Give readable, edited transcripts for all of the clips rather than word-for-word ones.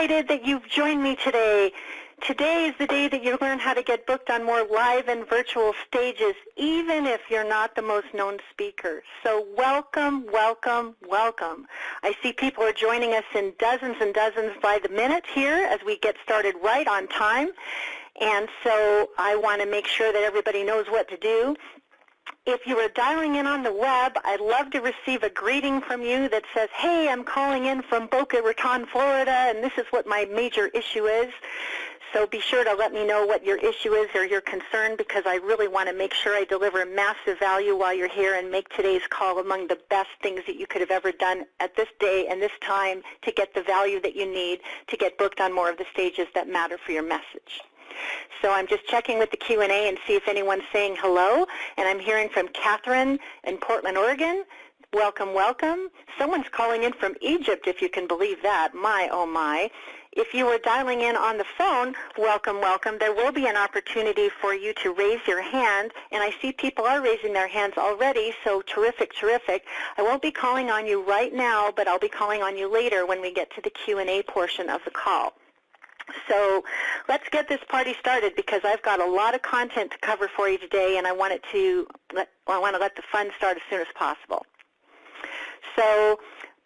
excited that you've joined me today. Today is the day that you learn how to get booked on more live and virtual stages, even if you're not the most known speaker. So welcome, welcome, welcome. I see people are joining us in dozens and dozens by the minute here as we get started right on time. And so I want to make sure that everybody knows what to do. If you are dialing in on the web, I'd love to receive a greeting from you that says, hey, I'm calling in from Boca Raton, Florida, and this is what my major issue is. So be sure to let me know what your issue is or your concern, because I really want to make sure I deliver massive value while you're here and make today's call among the best things that you could have ever done at this day and this time to get the value that you need to get booked on more of the stages that matter for your message. So I'm just checking with the Q&A and see if anyone's saying hello. And I'm hearing from Catherine in Portland, Oregon. Welcome, welcome. Someone's calling in from Egypt, if you can believe that. My, oh my. If you are dialing in on the phone, welcome, welcome. There will be an opportunity for you to raise your hand, and I see people are raising their hands already, so terrific, terrific. I won't be calling on you right now, but I'll be calling on you later when we get to the Q&A portion of the call. So let's get this party started, because I've got a lot of content to cover for you today, and I want to let the fun start as soon as possible. So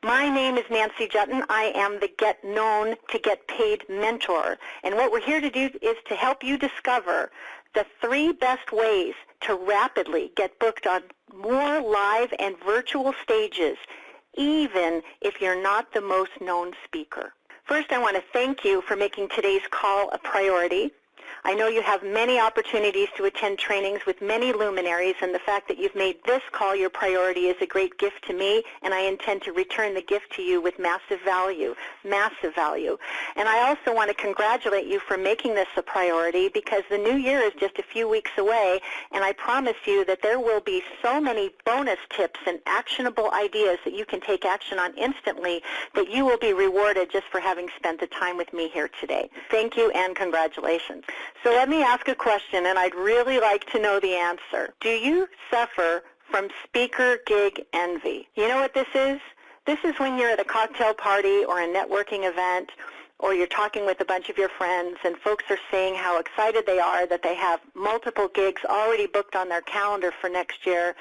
my name is Nancy Jutton. I am the Get Known to Get Paid mentor, and what we're here to do is to help you discover the 3 best ways to rapidly get booked on more live and virtual stages, even if you're not the most known speaker. First, I want to thank you for making today's call a priority. I know you have many opportunities to attend trainings with many luminaries, and the fact that you've made this call your priority is a great gift to me, and I intend to return the gift to you with massive value, massive value. And I also want to congratulate you for making this a priority, because the new year is just a few weeks away, and I promise you that there will be so many bonus tips and actionable ideas that you can take action on instantly that you will be rewarded just for having spent the time with me here today. Thank you and congratulations. So let me ask a question, and I'd really like to know the answer. Do you suffer from speaker gig envy? You know what this is? This is when you're at a cocktail party or a networking event, or you're talking with a bunch of your friends, and folks are saying how excited they are that they have multiple gigs already booked on their calendar for next year,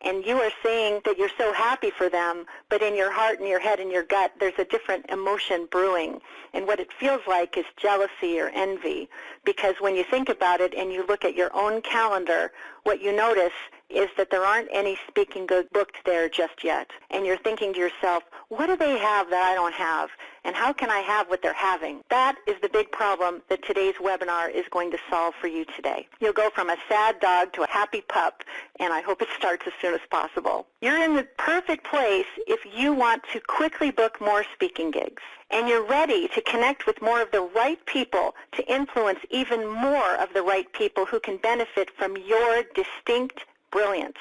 and you are saying that you're so happy for them, but in your heart and your head and your gut, there's a different emotion brewing. And what it feels like is jealousy or envy, because when you think about it and you look at your own calendar, what you notice is that there aren't any speaking gigs booked there just yet. And you're thinking to yourself, what do they have that I don't have? And how can I have what they're having? That is the big problem that today's webinar is going to solve for you today. You'll go from a sad dog to a happy pup, and I hope it starts as soon as possible. You're in the perfect place if you want to quickly book more speaking gigs, and you're ready to connect with more of the right people to influence even more of the right people who can benefit from your distinct brilliance.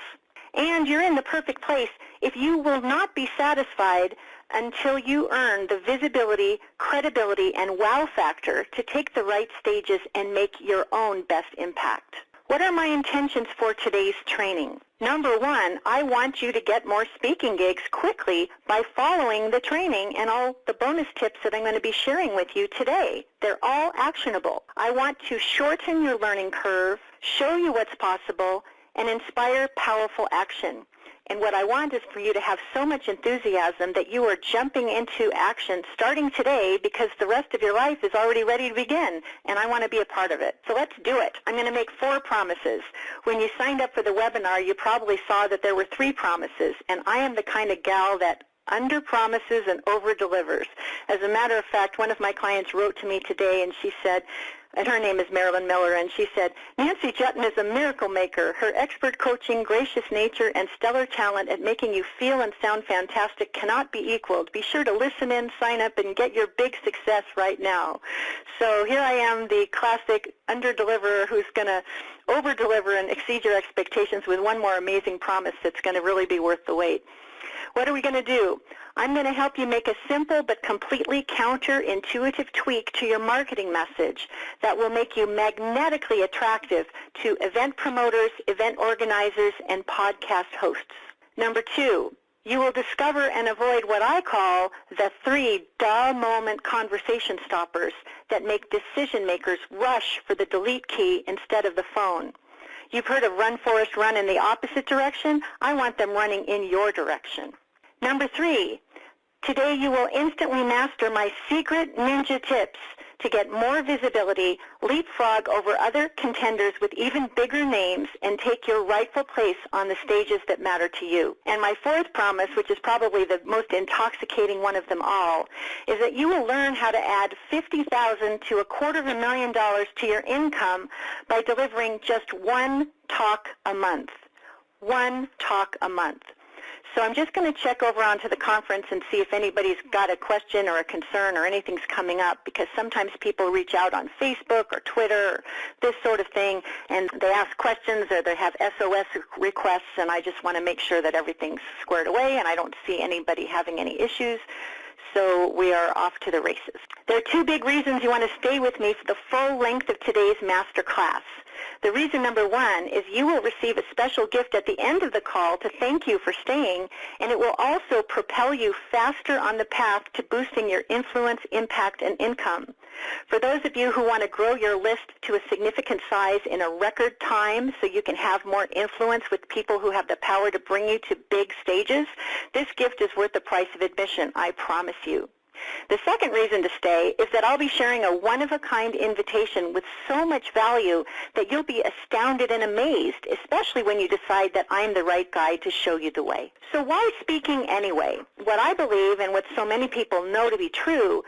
And you're in the perfect place if you will not be satisfied until you earn the visibility, credibility, and wow factor to take the right stages and make your own best impact. What are my intentions for today's training? Number 1, I want you to get more speaking gigs quickly by following the training and all the bonus tips that I'm going to be sharing with you today. They're all actionable. I want to shorten your learning curve, show you what's possible, and inspire powerful action. And what I want is for you to have so much enthusiasm that you are jumping into action starting today, because the rest of your life is already ready to begin, and I want to be a part of it. So let's do it. I'm going to make 4 promises. When you signed up for the webinar, you probably saw that there were 3 promises, and I am the kind of gal that under-promises and over-delivers. As a matter of fact, one of my clients wrote to me today, and she said, and her name is Marilyn Miller, and she said, Nancy Jutton is a miracle maker. Her expert coaching, gracious nature, and stellar talent at making you feel and sound fantastic cannot be equaled. Be sure to listen in, sign up, and get your big success right now. So here I am, the classic under-deliverer who's going to over-deliver and exceed your expectations with one more amazing promise that's going to really be worth the wait. What are we going to do? I'm going to help you make a simple but completely counterintuitive tweak to your marketing message that will make you magnetically attractive to event promoters, event organizers, and podcast hosts. Number 2, You will discover and avoid what I call the 3 duh moment conversation stoppers that make decision makers rush for the delete key instead of the phone. You've heard of run, Forrest, run in the opposite direction. I want them running in your direction. Number 3, today you will instantly master my secret ninja tips to get more visibility, leapfrog over other contenders with even bigger names, and take your rightful place on the stages that matter to you. And my 4th promise, which is probably the most intoxicating one of them all, is that you will learn how to add $50,000 to $250,000 to your income by delivering just 1 talk a month. 1 talk a month. So I'm just going to check over onto the conference and see if anybody's got a question or a concern or anything's coming up, because sometimes people reach out on Facebook or Twitter or this sort of thing, and they ask questions or they have SOS requests, and I just want to make sure that everything's squared away and I don't see anybody having any issues. So we are off to the races. There are 2 big reasons you want to stay with me for the full length of today's master class. The reason number 1 is you will receive a special gift at the end of the call to thank you for staying, and it will also propel you faster on the path to boosting your influence, impact, and income. For those of you who want to grow your list to a significant size in a record time so you can have more influence with people who have the power to bring you to big stages, this gift is worth the price of admission, I promise you. The second reason to stay is that I'll be sharing a one-of-a-kind invitation with so much value that you'll be astounded and amazed, especially when you decide that I'm the right guide to show you the way. So why speaking anyway? What I believe, and what so many people know to be true,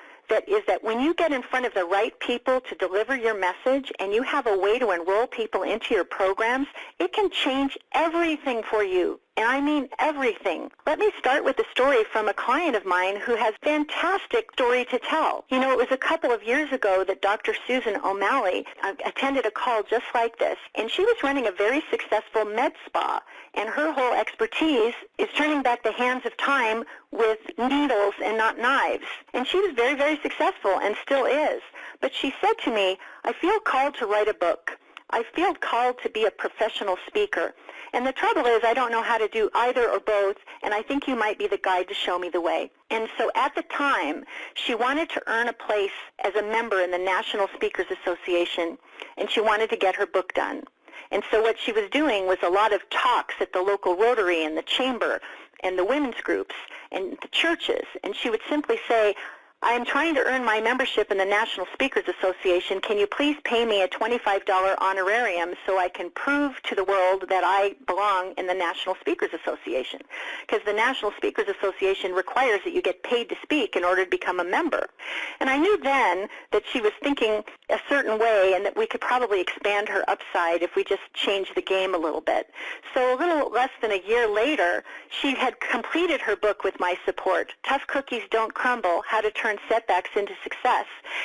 is that when you get in front of the right people to deliver your message and you have a way to enroll people into your programs, it can change everything for you. And I mean everything. Let me start with a story from a client of mine who has a fantastic story to tell. You know, it was a couple of years ago that Dr. Susan O'Malley attended a call just like this, and she was running a very successful med spa, and her whole expertise is turning back the hands of time with needles and not knives. And she was very, very successful and still is. But she said to me, I feel called to write a book. I feel called to be a professional speaker. And the trouble is I don't know how to do either or both, and I think you might be the guide to show me the way. And so at the time, she wanted to earn a place as a member in the National Speakers Association, and she wanted to get her book done. And so what she was doing was a lot of talks at the local Rotary and the Chamber and the women's groups and the churches, and she would simply say, I am trying to earn my membership in the National Speakers Association. Can you please pay me a $25 honorarium so I can prove to the world that I belong in the National Speakers Association? Because the National Speakers Association requires that you get paid to speak in order to become a member. And I knew then that she was thinking a certain way and that we could probably expand her upside if we just changed the game a little bit. So a little less than a year later, she had completed her book with my support, Tough Cookies Don't Crumble, How to Turn Setbacks into Success,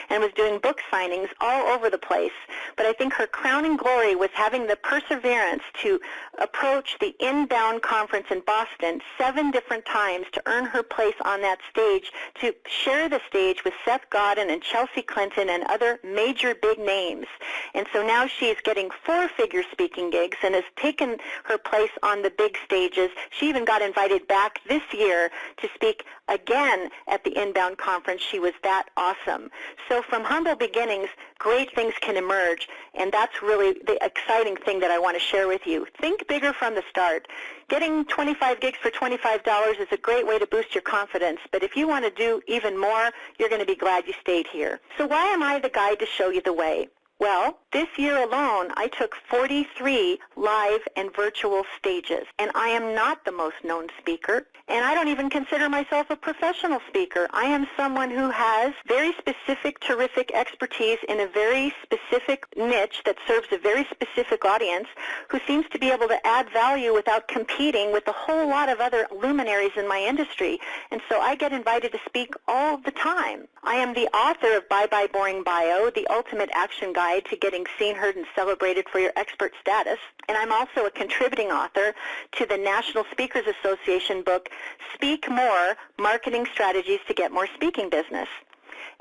and was doing book signings all over the place. But I think her crowning glory was having the perseverance to approach the Inbound conference in Boston 7 different times to earn her place on that stage, to share the stage with Seth Godin and Chelsea Clinton and other major big names. And so now she is getting 4-figure speaking gigs and has taken her place on the big stages. She even got invited back this year to speak again at the Inbound conference. She was that awesome. So from humble beginnings, great things can emerge, and that's really the exciting thing that I want to share with you. Think bigger from the start. Getting 25 gigs for $25 is a great way to boost your confidence, but if you want to do even more, you're going to be glad you stayed here. So why am I the guide to show you the way? Well, this year alone, I took 43 live and virtual stages, and I am not the most known speaker, and I don't even consider myself a professional speaker. I am someone who has very specific, terrific expertise in a very specific niche that serves a very specific audience, who seems to be able to add value without competing with a whole lot of other luminaries in my industry, and so I get invited to speak all the time. I am the author of Bye Bye Boring Bio, the ultimate action guide to getting seen, heard, and celebrated for your expert status. And I'm also a contributing author to the National Speakers Association book, Speak More, Marketing Strategies to Get More Speaking Business.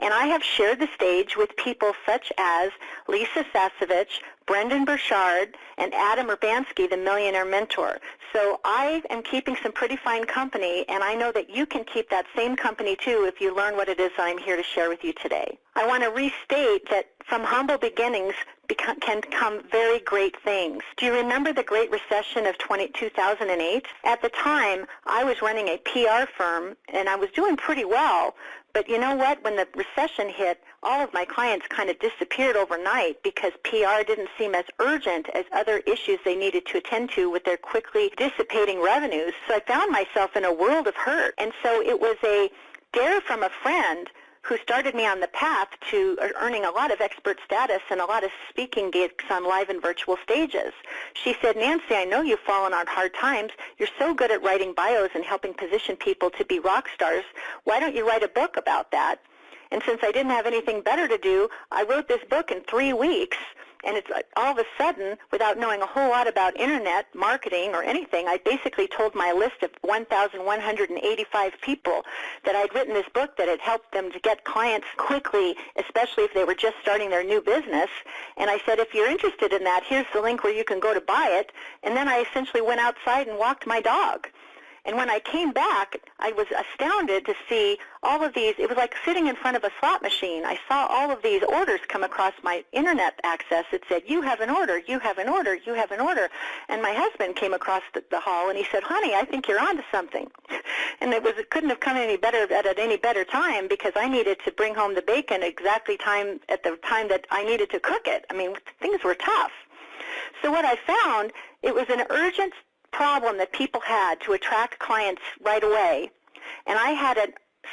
And I have shared the stage with people such as Lisa Sasevich, Brendan Burchard, and Adam Urbanski, the Millionaire Mentor. So I am keeping some pretty fine company, and I know that you can keep that same company too if you learn what it is I'm here to share with you today. I want to restate that from humble beginnings can come very great things. Do you remember the Great Recession of 2008? At the time, I was running a PR firm, and I was doing pretty well. But you know what? When the recession hit, all of my clients kind of disappeared overnight because PR didn't seem as urgent as other issues they needed to attend to with their quickly dissipating revenues. So I found myself in a world of hurt. And so it was a dare from a friend who started me on the path to earning a lot of expert status and a lot of speaking gigs on live and virtual stages. She said, Nancy, I know you've fallen on hard times. You're so good at writing bios and helping position people to be rock stars. Why don't you write a book about that? And since I didn't have anything better to do, I wrote this book in 3 weeks. And it's all of a sudden, without knowing a whole lot about internet marketing or anything, I basically told my list of 1,185 people that I'd written this book that had helped them to get clients quickly, especially if they were just starting their new business. And I said, if you're interested in that, here's the link where you can go to buy it. And then I essentially went outside and walked my dog. And when I came back, I was astounded to see all of these. It was like sitting in front of a slot machine. I saw all of these orders come across my internet access. It said, you have an order, you have an order, you have an order. And my husband came across the hall and he said, honey, I think you're onto something. And it couldn't have come any better at any better time because I needed to bring home the bacon at the time that I needed to cook it. I mean, things were tough. So what I found, it was an urgent problem that people had to attract clients right away, and I had a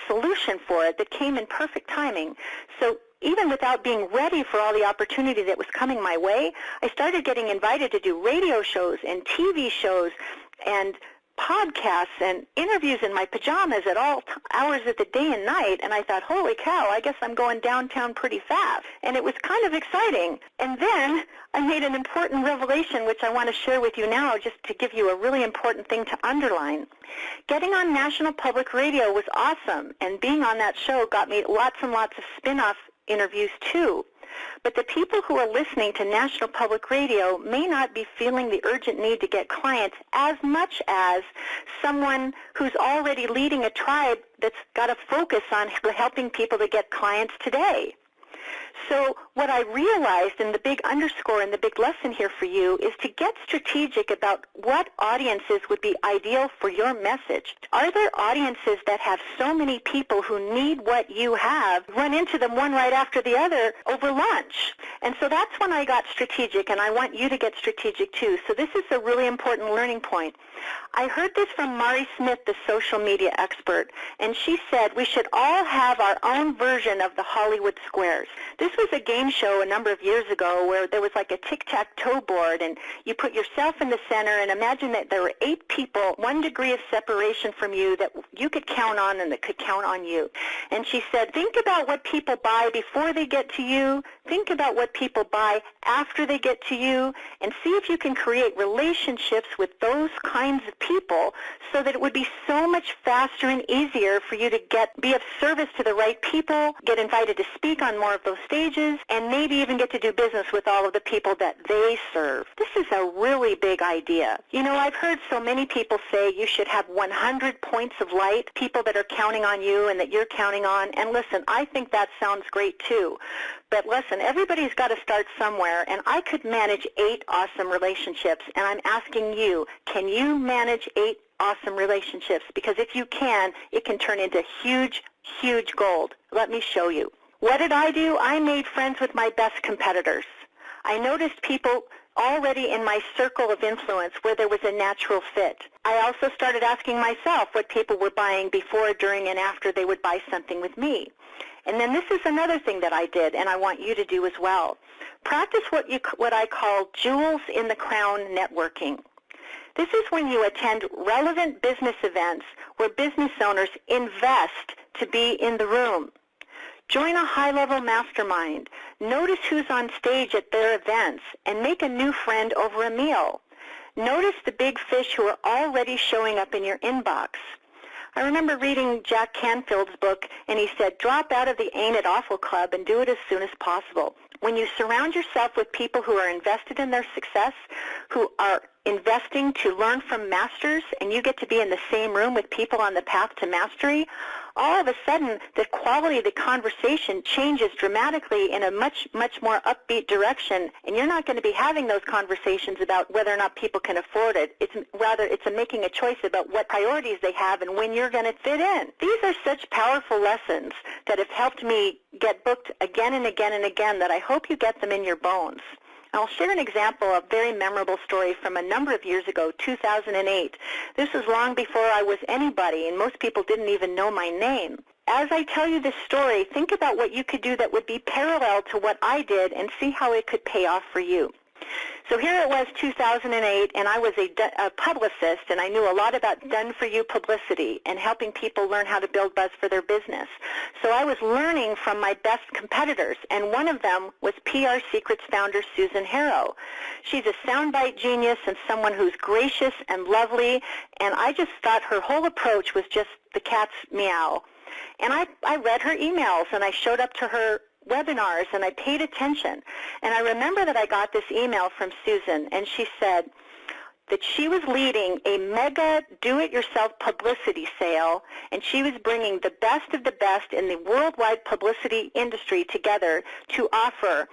solution for it that came in perfect timing. So even without being ready for all the opportunity that was coming my way, I started getting invited to do radio shows and TV shows and podcasts and interviews in my pajamas at all hours of the day and night, and I thought, holy cow, I guess I'm going downtown pretty fast. And it was kind of exciting. And then I made an important revelation, which I want to share with you now, just to give you a really important thing to underline. Getting on National Public Radio was awesome, and being on that show got me lots and lots of spin-off interviews too. But the people who are listening to National Public Radio may not be feeling the urgent need to get clients as much as someone who's already leading a tribe that's got a focus on helping people to get clients today. So what I realized, and the big underscore and the big lesson here for you, is to get strategic about what audiences would be ideal for your message. Are there audiences that have so many people who need what you have, run into them one right after the other over lunch? And so that's when I got strategic, and I want you to get strategic too. So this is a really important learning point. I heard this from Mari Smith, the social media expert, and she said we should all have our own version of the Hollywood Squares. This was a game show a number of years ago where there was like a tic-tac-toe board, and you put yourself in the center, and imagine that there were 8 people, 1 degree of separation from you that you could count on and that could count on you. And she said, think about what people buy before they get to you, think about what people buy after they get to you, and see if you can create relationships with those kinds of people so that it would be so much faster and easier for you to be of service to the right people, get invited to speak on more of those stages, and maybe even get to do business with all of the people that they serve. This is a really big idea. You know, I've heard so many people say you should have 100 points of light, people that are counting on you and that you're counting on. And listen, I think that sounds great too. But listen, everybody's got to start somewhere, and I could manage 8 awesome relationships, and I'm asking you, can you manage 8 awesome relationships? Because if you can, it can turn into huge, huge gold. Let me show you. What did I do? I made friends with my best competitors. I noticed people already in my circle of influence where there was a natural fit. I also started asking myself what people were buying before, during, and after they would buy something with me. And then this is another thing that I did, and I want you to do as well. Practice what I call jewels in the crown networking. This is when you attend relevant business events where business owners invest to be in the room. Join a high-level mastermind. Notice who's on stage at their events and make a new friend over a meal. Notice the big fish who are already showing up in your inbox. I remember reading Jack Canfield's book, and he said, drop out of the Ain't It Awful Club and do it as soon as possible. When you surround yourself with people who are invested in their success, who are investing to learn from masters, and you get to be in the same room with people on the path to mastery, all of a sudden the quality of the conversation changes dramatically in a much, much more upbeat direction, and you're not going to be having those conversations about whether or not people can afford it. It's making a choice about what priorities they have and when you're going to fit in. These are such powerful lessons that have helped me get booked again and again and again that I hope you get them in your bones. I'll share an example, a very memorable story from a number of years ago, 2008. This was long before I was anybody, and most people didn't even know my name. As I tell you this story, think about what you could do that would be parallel to what I did and see how it could pay off for you. So here it was, 2008, and I was a publicist, and I knew a lot about done-for-you publicity and helping people learn how to build buzz for their business. So I was learning from my best competitors, and one of them was PR Secrets founder Susan Harrow. She's a soundbite genius and someone who's gracious and lovely, and I just thought her whole approach was just the cat's meow. And I read her emails, and I showed up to her webinars, and I paid attention. And I remember that I got this email from Susan, and she said that she was leading a mega do-it-yourself publicity sale, and she was bringing the best of the best in the worldwide publicity industry together to offer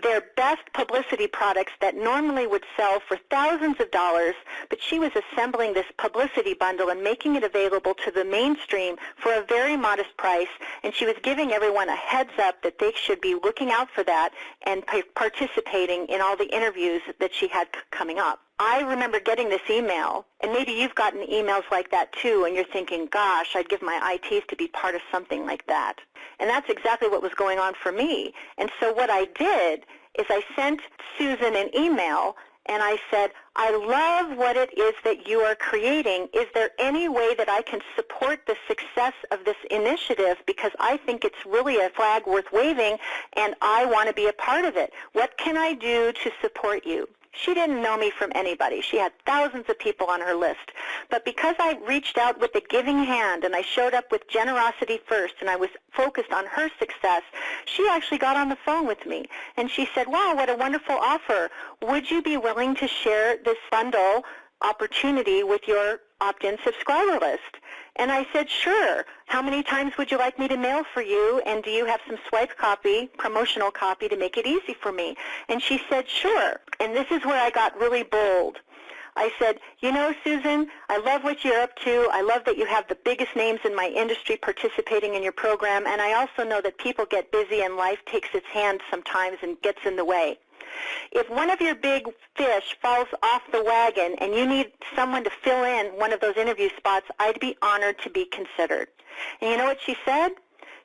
their best publicity products that normally would sell for thousands of dollars, but she was assembling this publicity bundle and making it available to the mainstream for a very modest price, and she was giving everyone a heads up that they should be looking out for that and participating in all the interviews that she had coming up. I remember getting this email, and maybe you've gotten emails like that too, and you're thinking, gosh, I'd give my ITs to be part of something like that. And that's exactly what was going on for me. And so what I did is I sent Susan an email, and I said, I love what it is that you are creating. Is there any way that I can support the success of this initiative? Because I think it's really a flag worth waving, and I want to be a part of it. What can I do to support you? She didn't know me from anybody. She had thousands of people on her list. But because I reached out with a giving hand and I showed up with generosity first and I was focused on her success, she actually got on the phone with me. And she said, wow, what a wonderful offer. Would you be willing to share this bundle opportunity with your opt-in subscriber list? And I said, sure. How many times would you like me to mail for you? And do you have some swipe copy, promotional copy, to make it easy for me? And she said, sure. And this is where I got really bold. I said, you know, Susan, I love what you're up to. I love that you have the biggest names in my industry participating in your program. And I also know that people get busy and life takes its hand sometimes and gets in the way. If one of your big fish falls off the wagon and you need someone to fill in one of those interview spots, I'd be honored to be considered. And you know what she said?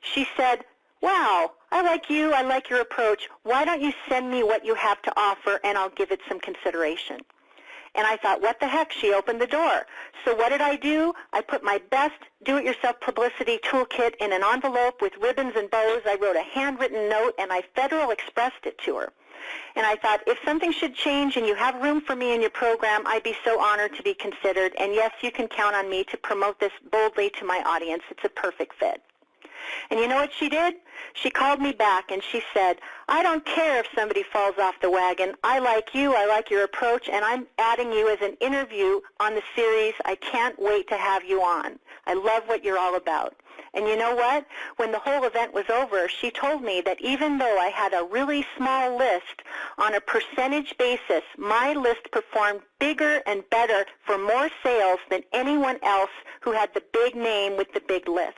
She said, wow, I like you, I like your approach. Why don't you send me what you have to offer and I'll give it some consideration? And I thought, what the heck? She opened the door. So what did I do? I put my best do-it-yourself publicity toolkit in an envelope with ribbons and bows. I wrote a handwritten note, and I Federal Expressed it to her. And I thought, if something should change and you have room for me in your program, I'd be so honored to be considered. And yes, you can count on me to promote this boldly to my audience. It's a perfect fit. And you know what she did? She called me back and she said, I don't care if somebody falls off the wagon. I like you. I like your approach, and I'm adding you as an interview on the series. I can't wait to have you on. I love what you're all about. And you know what? When the whole event was over, she told me that even though I had a really small list, on a percentage basis, my list performed bigger and better for more sales than anyone else who had the big name with the big list.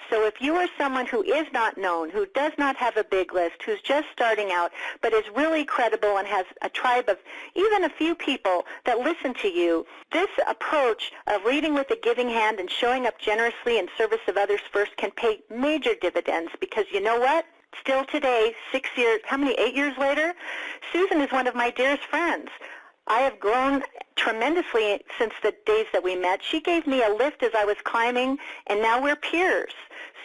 So if you are someone who is not known, who does not have a big list, who's just starting out, but is really credible and has a tribe of even a few people that listen to you, this approach of leading with a giving hand and showing up generously in service of others first can pay major dividends, because you know what? Still today, 8 years later, Susan is one of my dearest friends. I have grown tremendously since the days that we met. She gave me a lift as I was climbing, and now we're peers.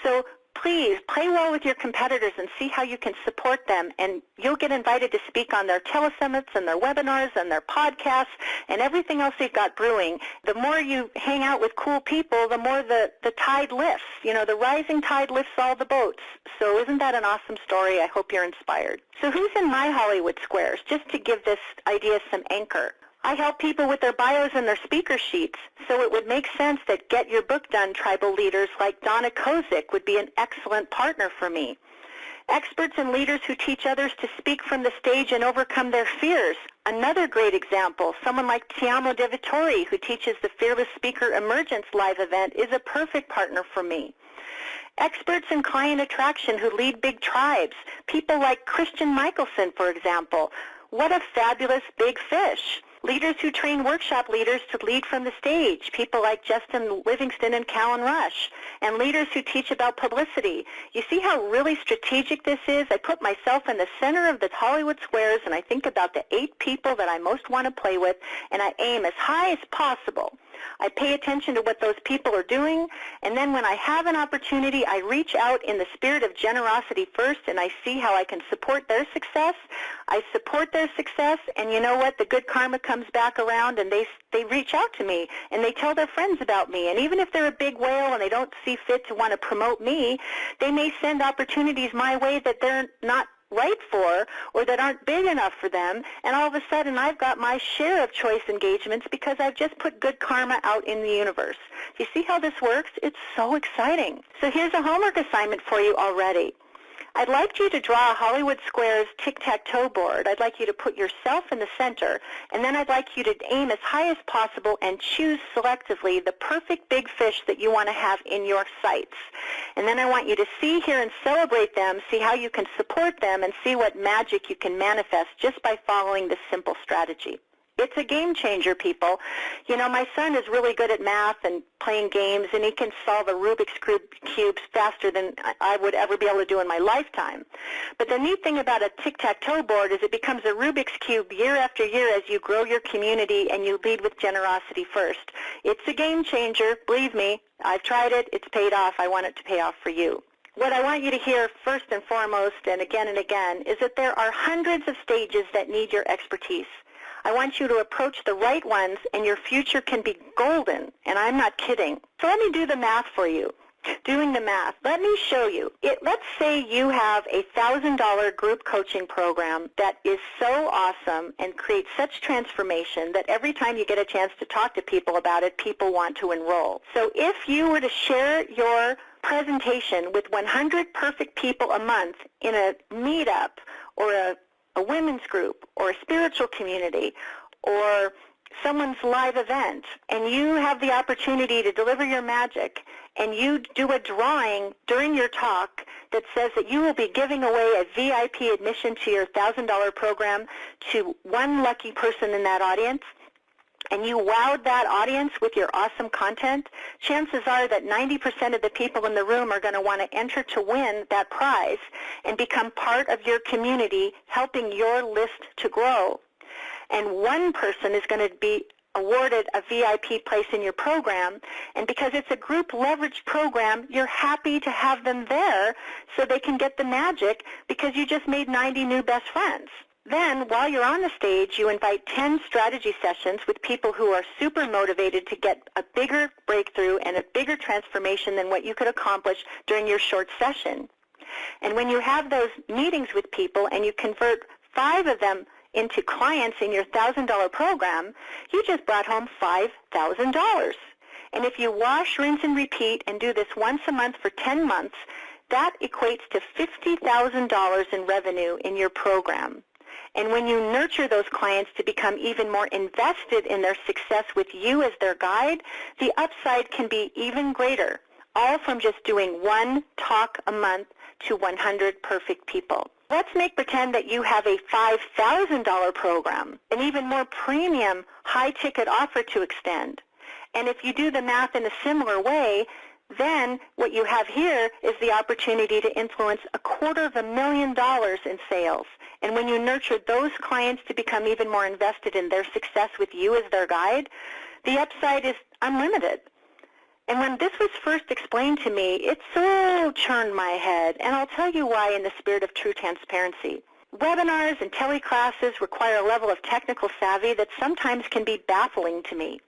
So please play well with your competitors and see how you can support them, and you'll get invited to speak on their telesummits and their webinars and their podcasts and everything else they've got brewing. The more you hang out with cool people, the more the tide lifts. You know, the rising tide lifts all the boats. So isn't that an awesome story? I hope you're inspired. So who's in my Hollywood Squares? Just to give this idea some anchor. I help people with their bios and their speaker sheets, so it would make sense that Get Your Book Done tribal leaders like Donna Kozik would be an excellent partner for me. Experts and leaders who teach others to speak from the stage and overcome their fears. Another great example, someone like Tiamo De Vittori, who teaches the Fearless Speaker Emergence live event, is a perfect partner for me. Experts in client attraction who lead big tribes, people like Christian Michelson, for example. What a fabulous big fish. Leaders who train workshop leaders to lead from the stage, people like Justin Livingston and Callan Rush, and leaders who teach about publicity. You see how really strategic this is? I put myself in the center of the Hollywood Squares, and I think about the 8 people that I most want to play with, and I aim as high as possible. I pay attention to what those people are doing, and then when I have an opportunity, I reach out in the spirit of generosity first, and I see how I can support their success. I support their success, and you know what? The good karma comes back around, and they reach out to me, and they tell their friends about me. And even if they're a big whale and they don't see fit to want to promote me, they may send opportunities my way that they're not right for or that aren't big enough for them, and all of a sudden I've got my share of choice engagements because I've just put good karma out in the universe. Do you see how this works? It's so exciting. So here's a homework assignment for you already. I'd like you to draw a Hollywood Squares tic-tac-toe board. I'd like you to put yourself in the center, and then I'd like you to aim as high as possible and choose selectively the perfect big fish that you want to have in your sights. And then I want you to see, hear, and celebrate them, see how you can support them, and see what magic you can manifest just by following this simple strategy. It's a game changer, people. You know, my son is really good at math and playing games, and he can solve a Rubik's Cube faster than I would ever be able to do in my lifetime. But the neat thing about a tic-tac-toe board is it becomes a Rubik's Cube year after year as you grow your community and you lead with generosity first. It's a game changer. Believe me, I've tried it. It's paid off. I want it to pay off for you. What I want you to hear first and foremost and again, is that there are hundreds of stages that need your expertise. I want you to approach the right ones, and your future can be golden, and I'm not kidding. So let me do the math for you. Doing the math. Let me show you. Let's say you have a $1,000 group coaching program that is so awesome and creates such transformation that every time you get a chance to talk to people about it, people want to enroll. So if you were to share your presentation with 100 perfect people a month in a meetup or a women's group or a spiritual community or someone's live event, and you have the opportunity to deliver your magic, and you do a drawing during your talk that says that you will be giving away a VIP admission to your $1,000 program to one lucky person in that audience, and you wowed that audience with your awesome content, chances are that 90% of the people in the room are going to want to enter to win that prize and become part of your community, helping your list to grow. And one person is going to be awarded a VIP place in your program, and because it's a group leverage program, you're happy to have them there so they can get the magic because you just made 90 new best friends. Then, while you're on the stage, you invite 10 strategy sessions with people who are super motivated to get a bigger breakthrough and a bigger transformation than what you could accomplish during your short session. And when you have those meetings with people and you convert 5 of them into clients in your $1,000 program, you just brought home $5,000. And if you wash, rinse, and repeat and do this once a month for 10 months, that equates to $50,000 in revenue in your program. And when you nurture those clients to become even more invested in their success with you as their guide, the upside can be even greater, all from just doing one talk a month to 100 perfect people. Let's make pretend that you have a $5,000 program, an even more premium high-ticket offer to extend. And if you do the math in a similar way, then what you have here is the opportunity to influence $250,000 in sales. And when you nurture those clients to become even more invested in their success with you as their guide, the upside is unlimited. And when this was first explained to me, it so churned my head, and I'll tell you why in the spirit of true transparency. Webinars and teleclasses require a level of technical savvy that sometimes can be baffling to me.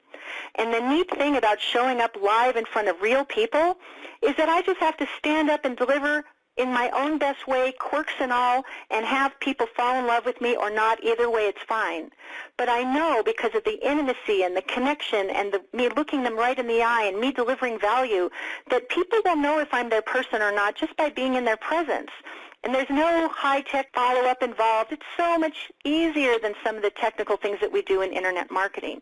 And the neat thing about showing up live in front of real people is that I just have to stand up and deliver in my own best way, quirks and all, and have people fall in love with me or not. Either way, it's fine. But I know because of the intimacy and the connection and me looking them right in the eye and me delivering value that people will know if I'm their person or not just by being in their presence. And there's no high-tech follow-up involved. It's so much easier than some of the technical things that we do in Internet marketing.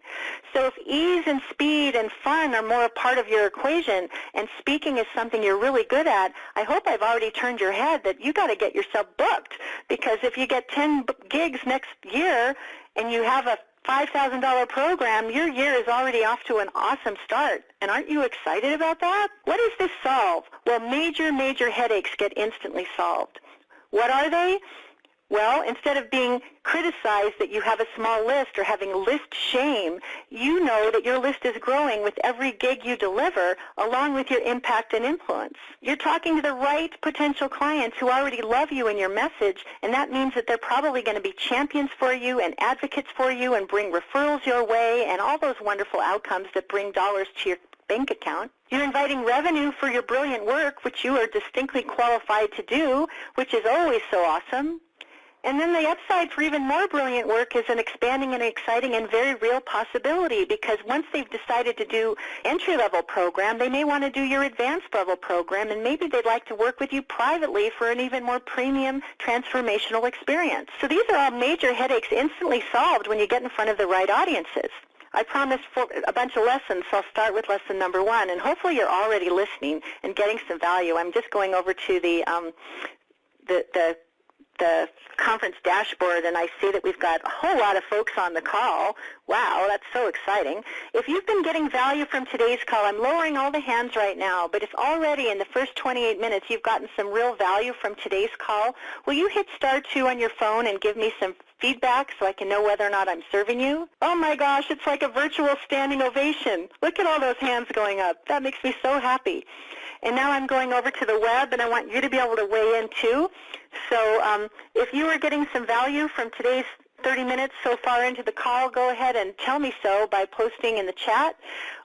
So if ease and speed and fun are more a part of your equation and speaking is something you're really good at, I hope I've already turned your head that you got to get yourself booked. Because if you get 10 gigs next year and you have a $5,000 program, your year is already off to an awesome start. And aren't you excited about that? What does this solve? Well, major headaches get instantly solved. What are they? Well, instead of being criticized that you have a small list or having list shame, you know that your list is growing with every gig you deliver along with your impact and influence. You're talking to the right potential clients who already love you and your message, and that means that they're probably going to be champions for you and advocates for you and bring referrals your way and all those wonderful outcomes that bring dollars to your bank account. You're inviting revenue for your brilliant work, which you are distinctly qualified to do, which is always so awesome. And then the upside for even more brilliant work is an expanding and exciting and very real possibility, because once they've decided to do entry-level program, they may want to do your advanced level program, and maybe they'd like to work with you privately for an even more premium transformational experience. So these are all major headaches instantly solved when you get in front of the right audiences. I promised a bunch of lessons, so I'll start with lesson number 1, and hopefully you're already listening and getting some value. I'm just going over to the conference dashboard, and I see that we've got a whole lot of folks on the call. Wow, that's so exciting. If you've been getting value from today's call, I'm lowering all the hands right now, but if already in the first 28 minutes you've gotten some real value from today's call, will you hit *2 on your phone and give me some feedback so I can know whether or not I'm serving you? Oh my gosh, it's like a virtual standing ovation. Look at all those hands going up. That makes me so happy. And now I'm going over to the web, and I want you to be able to weigh in too. So if you are getting some value from today's 30 minutes so far into the call, go ahead and tell me so by posting in the chat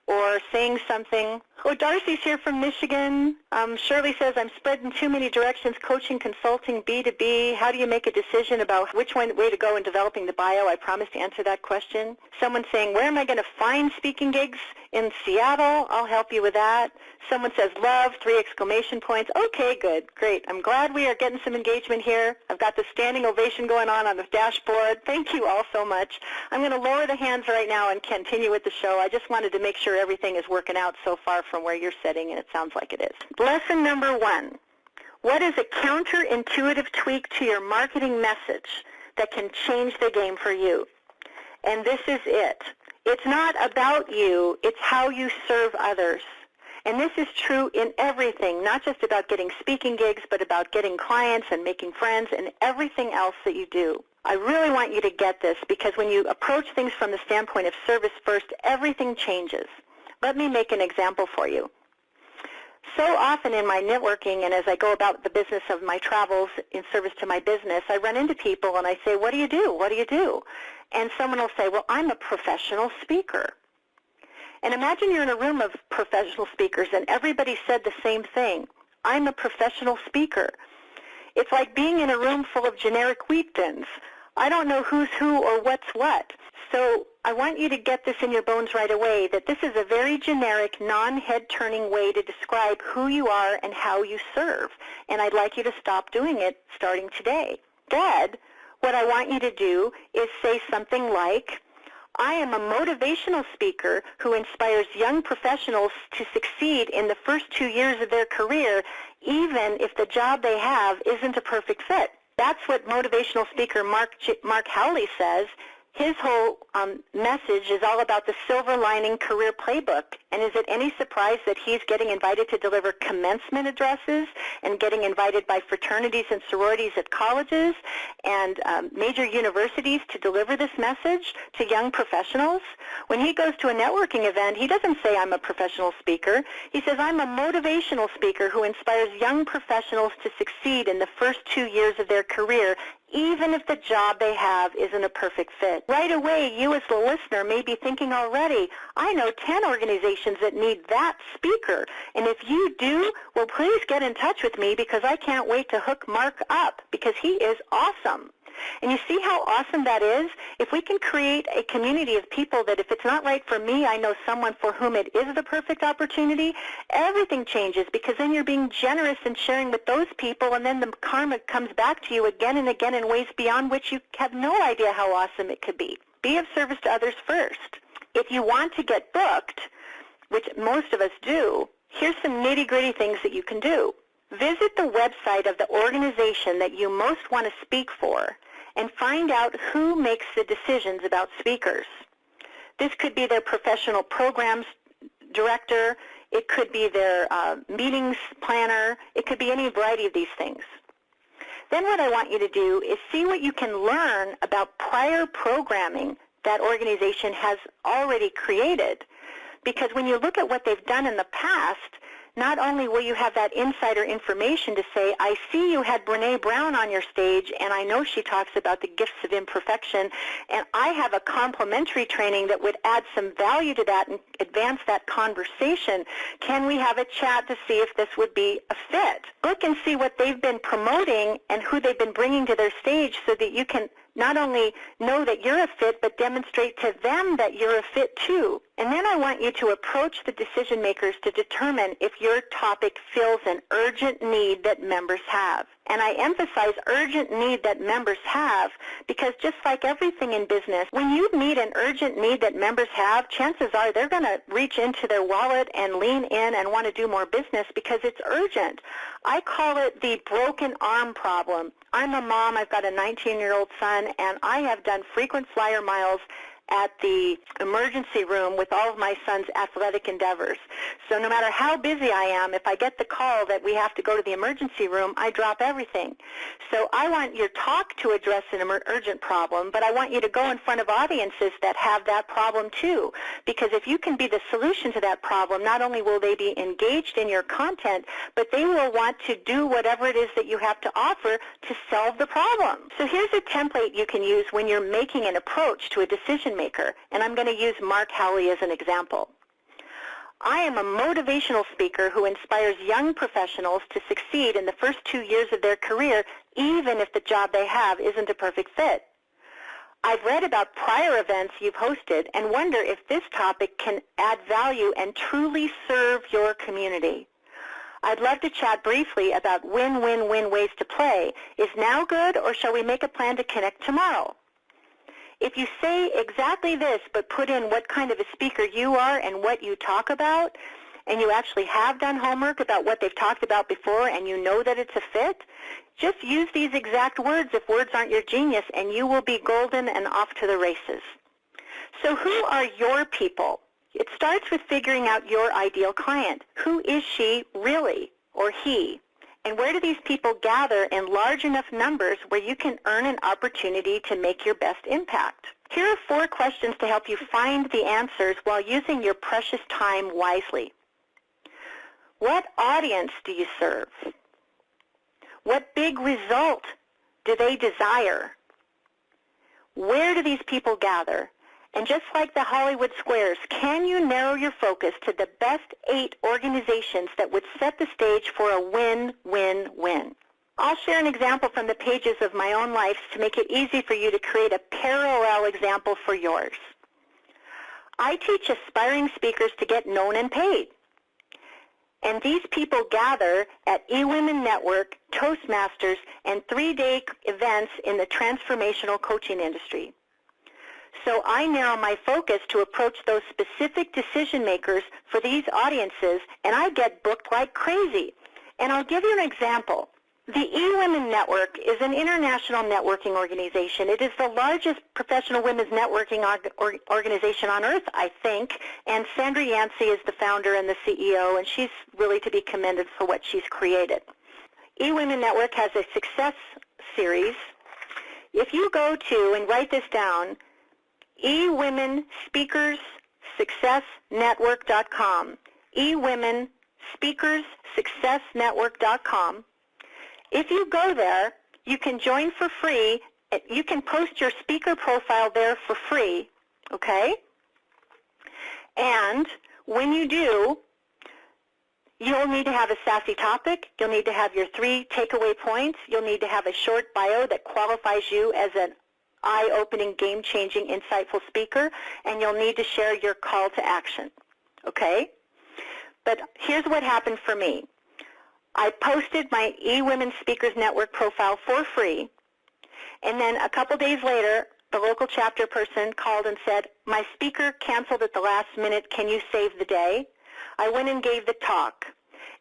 or saying something. Oh, Darcy's here from Michigan. Shirley says, I'm spread in too many directions, coaching, consulting, B2B. How do you make a decision about which way to go in developing the bio? I promise to answer that question. Someone saying, where am I going to find speaking gigs? In Seattle. I'll help you with that. Someone says, love, 3 exclamation points. Okay, good, great. I'm glad we are getting some engagement here. I've got the standing ovation going on the dashboard. Thank you all so much. I'm going to lower the hands right now and continue with the show. I just wanted to make sure everything is working out so far from where you're sitting, and it sounds like it is. Lesson number 1. What is a counterintuitive tweak to your marketing message that can change the game for you? And this is it. It's not about you, it's how you serve others. And this is true in everything, not just about getting speaking gigs, but about getting clients and making friends and everything else that you do. I really want you to get this, because when you approach things from the standpoint of service first, everything changes. Let me make an example for you. So often in my networking and as I go about the business of my travels in service to my business, I run into people and I say, what do you do? What do you do? And someone will say, well, I'm a professional speaker. And imagine you're in a room of professional speakers and everybody said the same thing. I'm a professional speaker. It's like being in a room full of generic wheat thins. I don't know who's who or what's what. So I want you to get this in your bones right away, that this is a very generic, non-head-turning way to describe who you are and how you serve. And I'd like you to stop doing it starting today. Instead, what I want you to do is say something like, I am a motivational speaker who inspires young professionals to succeed in the first 2 years of their career, even if the job they have isn't a perfect fit. That's what motivational speaker Mark Howley says. His whole message is all about the silver lining career playbook. And is it any surprise that he's getting invited to deliver commencement addresses and getting invited by fraternities and sororities at colleges and major universities to deliver this message to young professionals? When he goes to a networking event, he doesn't say, I'm a professional speaker. He says, I'm a motivational speaker who inspires young professionals to succeed in the first 2 years of their career, even if the job they have isn't a perfect fit. Right away, you as the listener may be thinking already, I know 10 organizations that need that speaker. And if you do, well, please get in touch with me because I can't wait to hook Mark up because he is awesome. And you see how awesome that is? If we can create a community of people that if it's not right for me, I know someone for whom it is the perfect opportunity, everything changes because then you're being generous and sharing with those people, and then the karma comes back to you again and again in ways beyond which you have no idea how awesome it could be. Be of service to others first. If you want to get booked, which most of us do, here's some nitty-gritty things that you can do. Visit the website of the organization that you most want to speak for and find out who makes the decisions about speakers. This could be their professional programs director. It could be their meetings planner. It could be any variety of these things. Then what I want you to do is see what you can learn about prior programming that organization has already created. Because when you look at what they've done in the past, not only will you have that insider information to say, I see you had Brene Brown on your stage, and I know she talks about the gifts of imperfection, and I have a complimentary training that would add some value to that and advance that conversation. Can we have a chat to see if this would be a fit? Look and see what they've been promoting and who they've been bringing to their stage so that you can not only know that you're a fit, but demonstrate to them that you're a fit too. And then I want you to approach the decision makers to determine if your topic fills an urgent need that members have. And I emphasize urgent need that members have because just like everything in business, when you meet an urgent need that members have, chances are they're going to reach into their wallet and lean in and want to do more business because it's urgent. I call it the broken arm problem. I'm a mom. I've got a 19-year-old son, and I have done frequent flyer miles at the emergency room with all of my son's athletic endeavors. So no matter how busy I am, if I get the call that we have to go to the emergency room, I drop everything. So I want your talk to address an urgent problem, but I want you to go in front of audiences that have that problem too. Because if you can be the solution to that problem, not only will they be engaged in your content, but they will want to do whatever it is that you have to offer to solve the problem. So here's a template you can use when you're making an approach to a decision maker, and I'm going to use Mark Howley as an example. I am a motivational speaker who inspires young professionals to succeed in the first 2 years of their career, even if the job they have isn't a perfect fit. I've read about prior events you've hosted and wonder if this topic can add value and truly serve your community. I'd love to chat briefly about win-win-win ways to play. Is now good, or shall we make a plan to connect tomorrow? If you say exactly this, but put in what kind of a speaker you are and what you talk about, and you actually have done homework about what they've talked about before and you know that it's a fit, just use these exact words if words aren't your genius, and you will be golden and off to the races. So who are your people? It starts with figuring out your ideal client. Who is she really, or he? And where do these people gather in large enough numbers where you can earn an opportunity to make your best impact? Here are 4 questions to help you find the answers while using your precious time wisely. What audience do you serve? What big result do they desire? Where do these people gather? And just like the Hollywood squares, can you narrow your focus to the best 8 organizations that would set the stage for a win-win-win? I'll share an example from the pages of my own life to make it easy for you to create a parallel example for yours. I teach aspiring speakers to get known and paid. And these people gather at eWomen Network, Toastmasters, and 3-day events in the transformational coaching industry. So I narrow my focus to approach those specific decision makers for these audiences, and I get booked like crazy. And I'll give you an example. The eWomen Network is an international networking organization. It is the largest professional women's networking organization on earth, I think, and Sandra Yancey is the founder and the CEO, and she's really to be commended for what she's created. eWomen Network has a success series. If you go to, and write this down, eWomenSpeakersSuccessNetwork.com, eWomenSpeakersSuccessNetwork.com. If you go there, you can join for free. You can post your speaker profile there for free, okay? And when you do, you'll need to have a sassy topic. You'll need to have your 3 takeaway points. You'll need to have a short bio that qualifies you as an eye-opening, game-changing, insightful speaker, and you'll need to share your call to action, okay? But here's what happened for me. I posted my eWomen Speakers Network profile for free, and then a couple days later, the local chapter person called and said, my speaker canceled at the last minute, can you save the day? I went and gave the talk.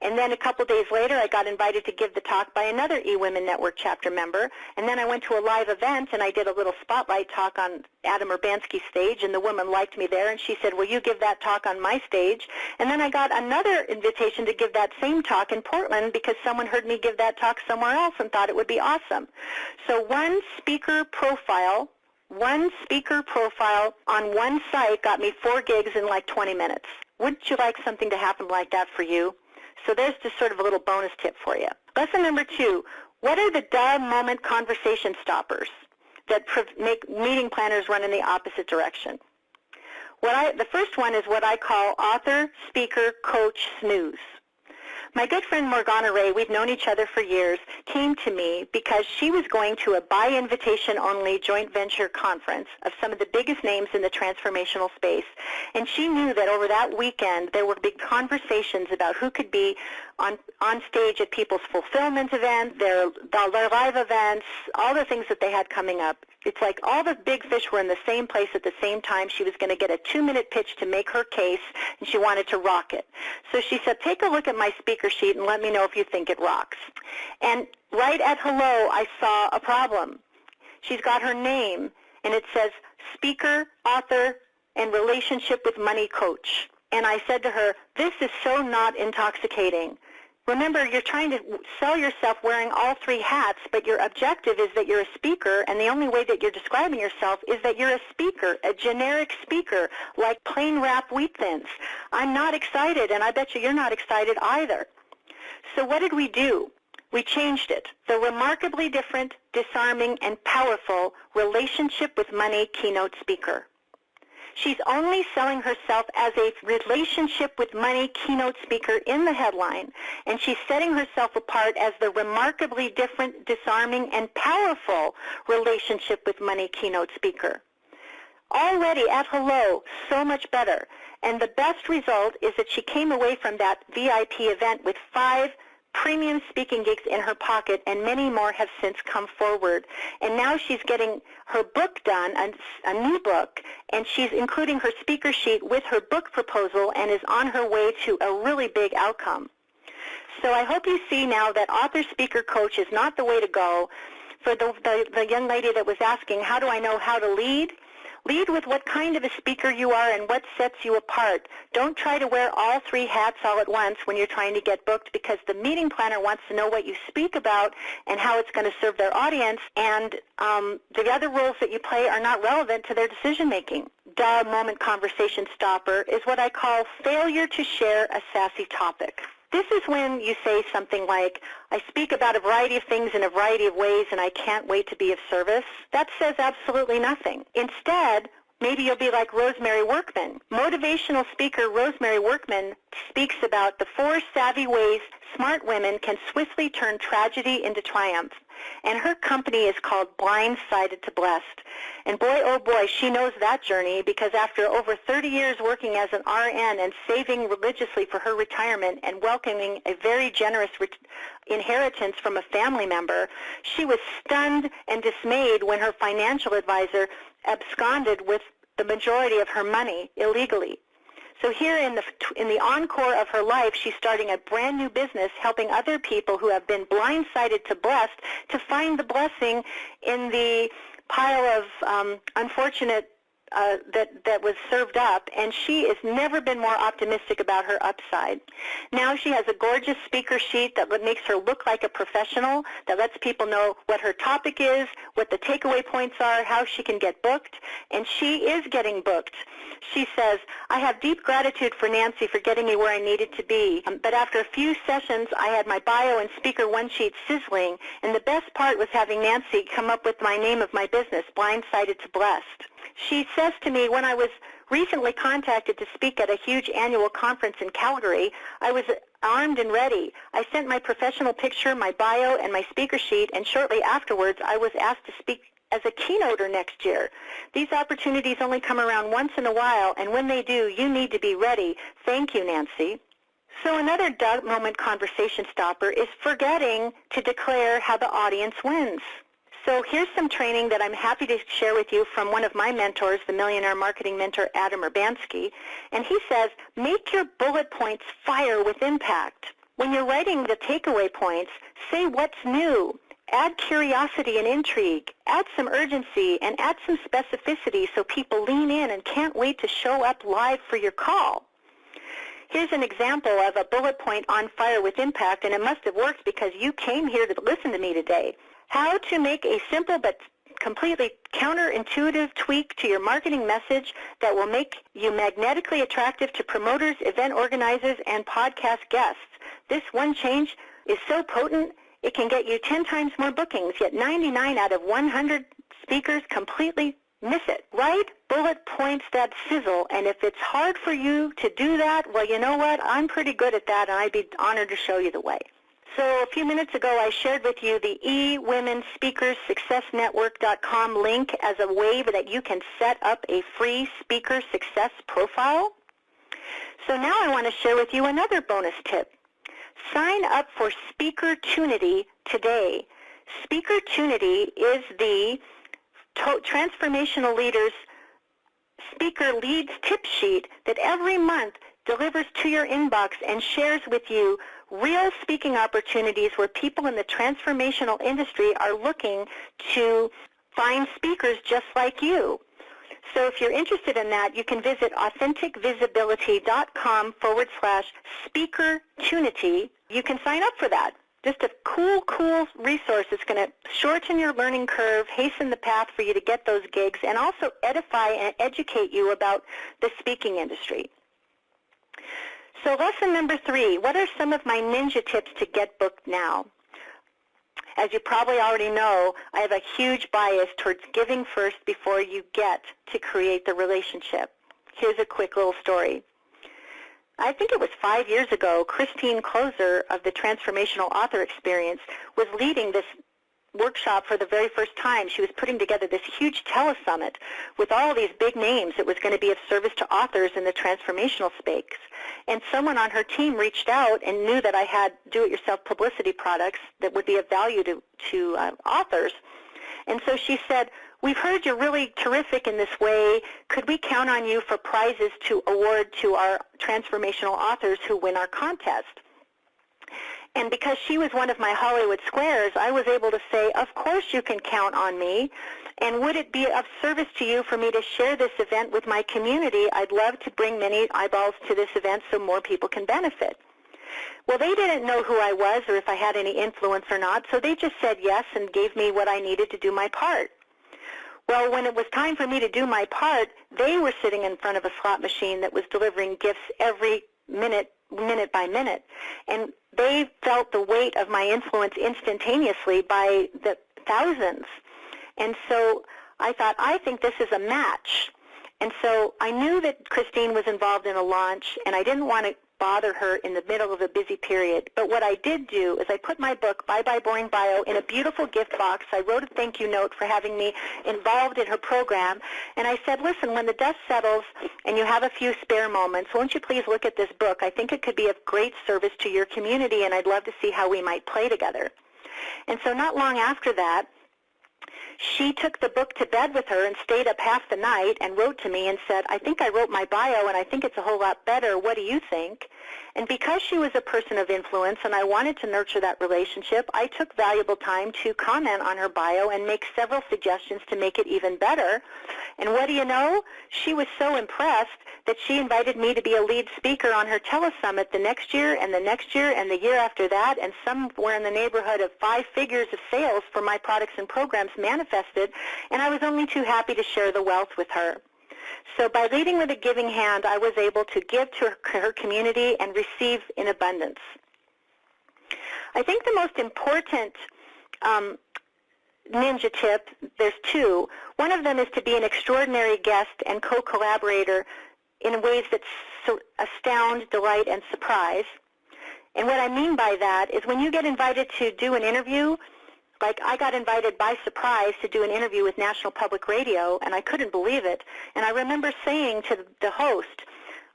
And then a couple days later, I got invited to give the talk by another eWomen Network chapter member. And then I went to a live event, and I did a little spotlight talk on Adam Urbanski's stage, and the woman liked me there, and she said, will you give that talk on my stage? And then I got another invitation to give that same talk in Portland because someone heard me give that talk somewhere else and thought it would be awesome. So one speaker profile on one site got me 4 gigs in like 20 minutes. Wouldn't you like something to happen like that for you? So there's just sort of a little bonus tip for you. Lesson number 2, what are the duh moment conversation stoppers that make meeting planners run in the opposite direction? The first one is what I call author, speaker, coach, snooze. My good friend Morgana Ray, we've known each other for years, came to me because she was going to a by invitation only joint venture conference of some of the biggest names in the transformational space. And she knew that over that weekend there were big conversations about who could be on stage at people's fulfillment events, their live events, all the things that they had coming up. It's like all the big fish were in the same place at the same time. She was going to get a 2-minute pitch to make her case, and she wanted to rock it. So she said, take a look at my speaker sheet and let me know if you think it rocks. And right at hello, I saw a problem. She's got her name, and it says speaker, author, and relationship with money coach. And I said to her, this is so not intoxicating. Remember, you're trying to sell yourself wearing all 3 hats, but your objective is that you're a speaker, and the only way that you're describing yourself is that you're a speaker, a generic speaker, like plain wrap wheat thins. I'm not excited, and I bet you're not excited either. So what did we do? We changed it. The remarkably different, disarming, and powerful relationship with money keynote speaker. She's only selling herself as a relationship with money keynote speaker in the headline, and she's setting herself apart as the remarkably different, disarming, and powerful relationship with money keynote speaker. Already at hello, so much better. And the best result is that she came away from that VIP event with 5 premium speaking gigs in her pocket, and many more have since come forward. And now she's getting her book done, a new book, and she's including her speaker sheet with her book proposal and is on her way to a really big outcome. So I hope you see now that author, speaker, coach is not the way to go. For the young lady that was asking, how do I know how to lead? Lead with what kind of a speaker you are and what sets you apart. Don't try to wear all 3 hats all at once when you're trying to get booked, because the meeting planner wants to know what you speak about and how it's going to serve their audience, and the other roles that you play are not relevant to their decision making. Duh moment conversation stopper is what I call failure to share a sassy topic. This is when you say something like, I speak about a variety of things in a variety of ways and I can't wait to be of service. That says absolutely nothing. Instead, maybe you'll be like Rosemary Workman. Motivational speaker Rosemary Workman speaks about the 4 savvy ways smart women can swiftly turn tragedy into triumph. And her company is called Blindsided to Blessed. And boy, oh boy, she knows that journey, because after over 30 years working as an RN and saving religiously for her retirement and welcoming a very generous inheritance from a family member, she was stunned and dismayed when her financial advisor absconded with the majority of her money illegally. So here in the encore of her life, she's starting a brand new business, helping other people who have been blindsided to blessed to find the blessing in the pile of unfortunate that was served up, and she has never been more optimistic about her upside. Now she has a gorgeous speaker sheet that makes her look like a professional, that lets people know what her topic is, what the takeaway points are, how she can get booked, and she is getting booked. She says, I have deep gratitude for Nancy for getting me where I needed to be, but after a few sessions, I had my bio and speaker one sheet sizzling, and the best part was having Nancy come up with my name of my business, Blindsided to Blessed. She says to me, when I was recently contacted to speak at a huge annual conference in Calgary, I was armed and ready. I sent my professional picture, my bio, and my speaker sheet, and shortly afterwards I was asked to speak as a keynoter next year. These opportunities only come around once in a while, and when they do, you need to be ready. Thank you, Nancy. So another dark moment conversation stopper is forgetting to declare how the audience wins. So here's some training that I'm happy to share with you from one of my mentors, the millionaire marketing mentor, Adam Urbanski. And he says, make your bullet points fire with impact. When you're writing the takeaway points, say what's new. Add curiosity and intrigue. Add some urgency and add some specificity so people lean in and can't wait to show up live for your call. Here's an example of a bullet point on fire with impact, and it must have worked because you came here to listen to me today. How to make a simple but completely counterintuitive tweak to your marketing message that will make you magnetically attractive to promoters, event organizers, and podcast guests. This one change is so potent, it can get you 10 times more bookings, yet 99 out of 100 speakers completely miss it. Write bullet points that sizzle, and if it's hard for you to do that, well, you know what? I'm pretty good at that, and I'd be honored to show you the way. So a few minutes ago, I shared with you the eWomenSpeakersSuccessNetwork.com link as a way that you can set up a free speaker success profile. So now I want to share with you another bonus tip. Sign up for SpeakerTunity today. SpeakerTunity is the Transformational Leaders Speaker Leads tip sheet that every month delivers to your inbox and shares with you real speaking opportunities where people in the transformational industry are looking to find speakers just like you. So if you're interested in that, you can visit authenticvisibility.com/SpeakerTunity. You can sign up for that. Just a cool resource that's going to shorten your learning curve, hasten the path for you to get those gigs, and also edify and educate you about the speaking industry. So lesson number 3, what are some of my ninja tips to get booked now? As you probably already know, I have a huge bias towards giving first before you get to create the relationship. Here's a quick little story. I think it was 5 years ago, Christine Closer of the Transformational Author Experience was leading this workshop for the very first time. She was putting together this huge telesummit with all these big names that was going to be of service to authors in the transformational space. And someone on her team reached out and knew that I had do-it-yourself publicity products that would be of value to authors. And so she said, we've heard you're really terrific in this way. Could we count on you for prizes to award to our transformational authors who win our contest? And because she was one of my Hollywood squares, I was able to say, of course you can count on me. And would it be of service to you for me to share this event with my community? I'd love to bring many eyeballs to this event so more people can benefit. Well, they didn't know who I was or if I had any influence or not, so they just said yes and gave me what I needed to do my part. Well, when it was time for me to do my part, they were sitting in front of a slot machine that was delivering gifts every minute by minute. And they felt the weight of my influence instantaneously by the thousands. And so I thought, I think this is a match. And so I knew that Christine was involved in a launch, and I didn't want to bother her in the middle of a busy period. But what I did do is I put my book, Bye Bye Boring Bio, in a beautiful gift box. I wrote a thank you note for having me involved in her program. And I said, listen, when the dust settles and you have a few spare moments, won't you please look at this book? I think it could be of great service to your community, and I'd love to see how we might play together. And so not long after that, She took the book to bed with her and stayed up half the night and wrote to me and said, I think I wrote my bio and I think it's a whole lot better. What do you think? And because she was a person of influence and I wanted to nurture that relationship, I took valuable time to comment on her bio and make several suggestions to make it even better. And what do you know? She was so impressed that she invited me to be a lead speaker on her telesummit the next year and the next year and the year after that, and somewhere in the neighborhood of 5 figures of sales for my products and programs manifested, and I was only too happy to share the wealth with her. So by leading with a giving hand, I was able to give to her community and receive in abundance. I think the most important ninja tip, there's 2. One of them is to be an extraordinary guest and co-collaborator in ways that astound, delight, and surprise. And what I mean by that is when you get invited to do an interview, like I got invited by surprise to do an interview with National Public Radio, and I couldn't believe it. And I remember saying to the host,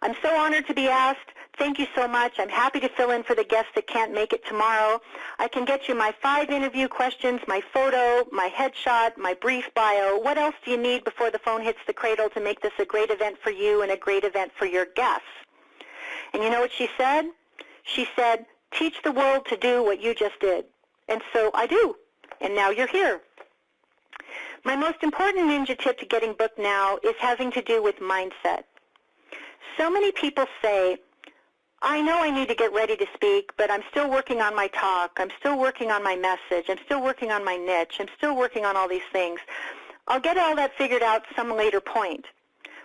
I'm so honored to be asked. Thank you so much. I'm happy to fill in for the guests that can't make it tomorrow. I can get you my 5 interview questions, my photo, my headshot, my brief bio. What else do you need before the phone hits the cradle to make this a great event for you and a great event for your guests? And you know what she said? She said, teach the world to do what you just did. And so I do. And now you're here. My most important ninja tip to getting booked now is having to do with mindset. So many people say, I know I need to get ready to speak, but I'm still working on my talk. I'm still working on my message. I'm still working on my niche. I'm still working on all these things. I'll get all that figured out some later point.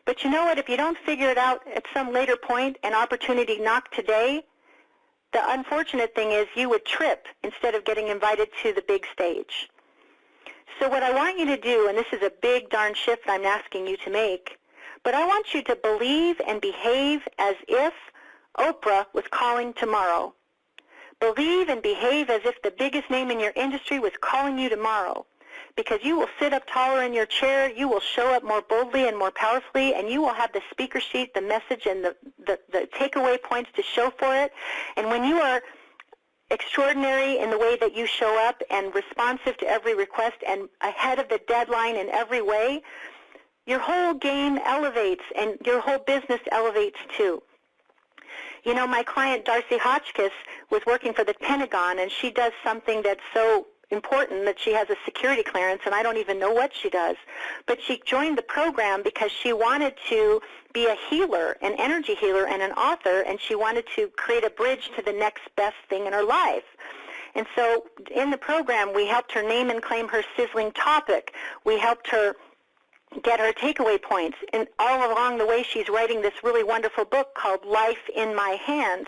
But you know what? If you don't figure it out at some later point, an opportunity knocked today, the unfortunate thing is you would trip instead of getting invited to the big stage. So what I want you to do, and this is a big darn shift I'm asking you to make, but I want you to believe and behave as if Oprah was calling tomorrow. Believe and behave as if the biggest name in your industry was calling you tomorrow, because you will sit up taller in your chair, you will show up more boldly and more powerfully, and you will have the speaker sheet, the message, and the takeaway points to show for it. And when you are extraordinary in the way that you show up and responsive to every request and ahead of the deadline in every way, your whole game elevates and your whole business elevates too. You know, my client Darcy Hotchkiss was working for the Pentagon, and she does something that's so important that she has a security clearance, and I don't even know what she does. But she joined the program because she wanted to be a healer, an energy healer, and an author, and she wanted to create a bridge to the next best thing in her life. And so in the program, we helped her name and claim her sizzling topic. We helped her get her takeaway points. And all along the way, she's writing this really wonderful book called Life in My Hands.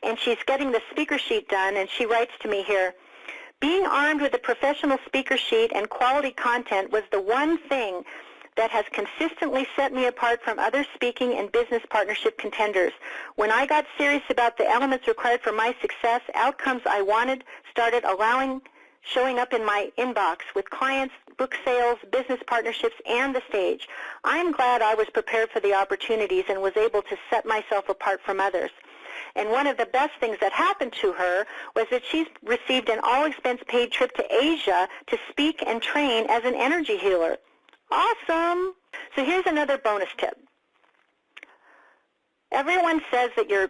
And she's getting the speaker sheet done, and she writes to me here, being armed with a professional speaker sheet and quality content was the one thing that has consistently set me apart from other speaking and business partnership contenders. When I got serious about the elements required for my success, outcomes I wanted started showing up in my inbox with clients, book sales, business partnerships, and the stage. I'm glad I was prepared for the opportunities and was able to set myself apart from others. And one of the best things that happened to her was that she's received an all-expense-paid trip to Asia to speak and train as an energy healer. Awesome! So here's another bonus tip. Everyone says that your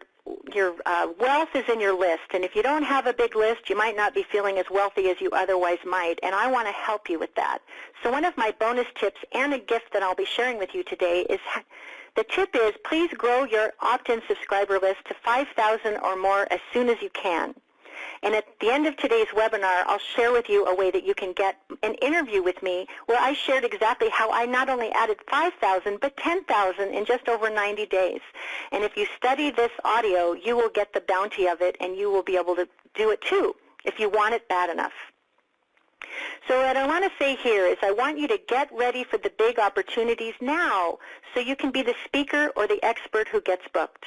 wealth is in your list, and if you don't have a big list, you might not be feeling as wealthy as you otherwise might, and I want to help you with that. So one of my bonus tips and a gift that I'll be sharing with you today is the tip is please grow your opt-in subscriber list to 5,000 or more as soon as you can. And at the end of today's webinar, I'll share with you a way that you can get an interview with me where I shared exactly how I not only added 5,000 but 10,000 in just over 90 days. And if you study this audio, you will get the bounty of it, and you will be able to do it too if you want it bad enough. So what I want to say here is I want you to get ready for the big opportunities now so you can be the speaker or the expert who gets booked.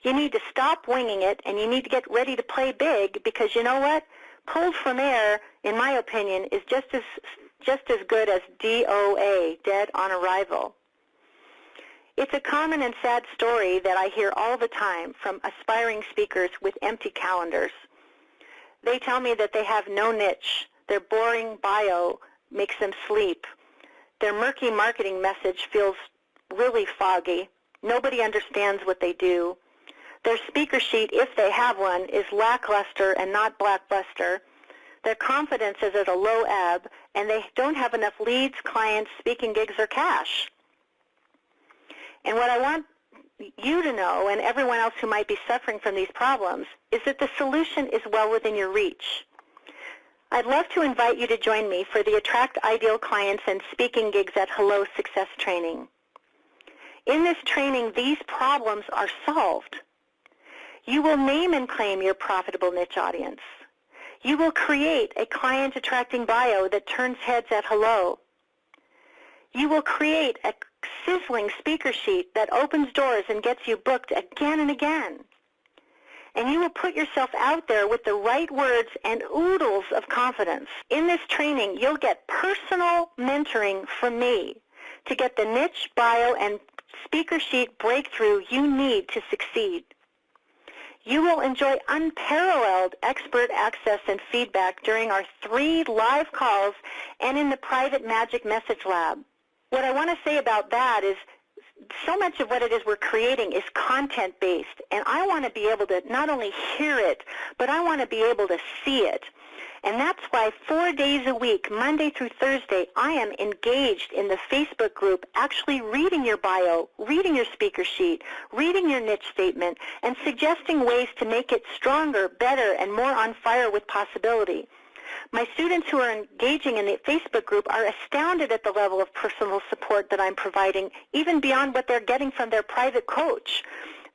You need to stop winging it, and you need to get ready to play big, because you know what? Pulled from air, in my opinion, is just as good as DOA, dead on arrival. It's a common and sad story that I hear all the time from aspiring speakers with empty calendars. They tell me that they have no niche. Their boring bio makes them sleep. Their murky marketing message feels really foggy. Nobody understands what they do. Their speaker sheet, if they have one, is lackluster and not blockbuster. Their confidence is at a low ebb, and they don't have enough leads, clients, speaking gigs, or cash. And what I want you to know, and everyone else who might be suffering from these problems, is that the solution is well within your reach. I'd love to invite you to join me for the Attract Ideal Clients and Speaking Gigs at Hello Success training. In this training, these problems are solved. You will name and claim your profitable niche audience. You will create a client-attracting bio that turns heads at hello. You will create a sizzling speaker sheet that opens doors and gets you booked again and again. And you will put yourself out there with the right words and oodles of confidence. In this training, you'll get personal mentoring from me to get the niche, bio, and speaker sheet breakthrough you need to succeed. You will enjoy unparalleled expert access and feedback during our 3 live calls and in the private Magic Message Lab. What I want to say about that is so much of what it is we're creating is content-based, and I want to be able to not only hear it, but I want to be able to see it. And that's why 4 days a week, Monday through Thursday, I am engaged in the Facebook group, actually reading your bio, reading your speaker sheet, reading your niche statement, and suggesting ways to make it stronger, better, and more on fire with possibility. My students who are engaging in the Facebook group are astounded at the level of personal support that I'm providing, even beyond what they're getting from their private coach.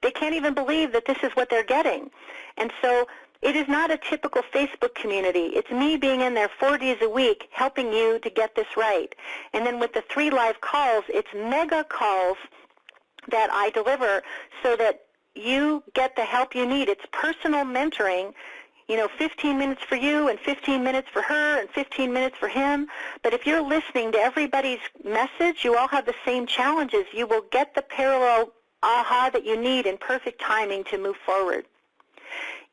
They can't even believe that this is what they're getting. And so it is not a typical Facebook community. It's me being in there 4 days a week helping you to get this right. And then with the 3 live calls, it's mega calls that I deliver so that you get the help you need. It's personal mentoring, 15 minutes for you and 15 minutes for her and 15 minutes for him. But if you're listening to everybody's message, you all have the same challenges. You will get the parallel aha that you need in perfect timing to move forward.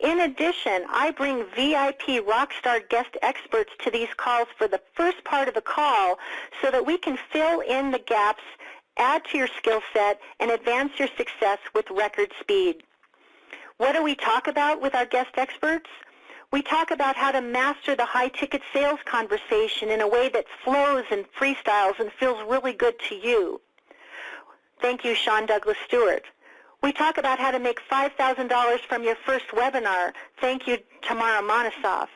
In addition, I bring VIP rockstar guest experts to these calls for the first part of the call so that we can fill in the gaps, add to your skill set, and advance your success with record speed. What do we talk about with our guest experts? We talk about how to master the high-ticket sales conversation in a way that flows and freestyles and feels really good to you. Thank you, Sean Douglas Stewart. We talk about how to make $5,000 from your first webinar. Thank you, Tamara Monosoff.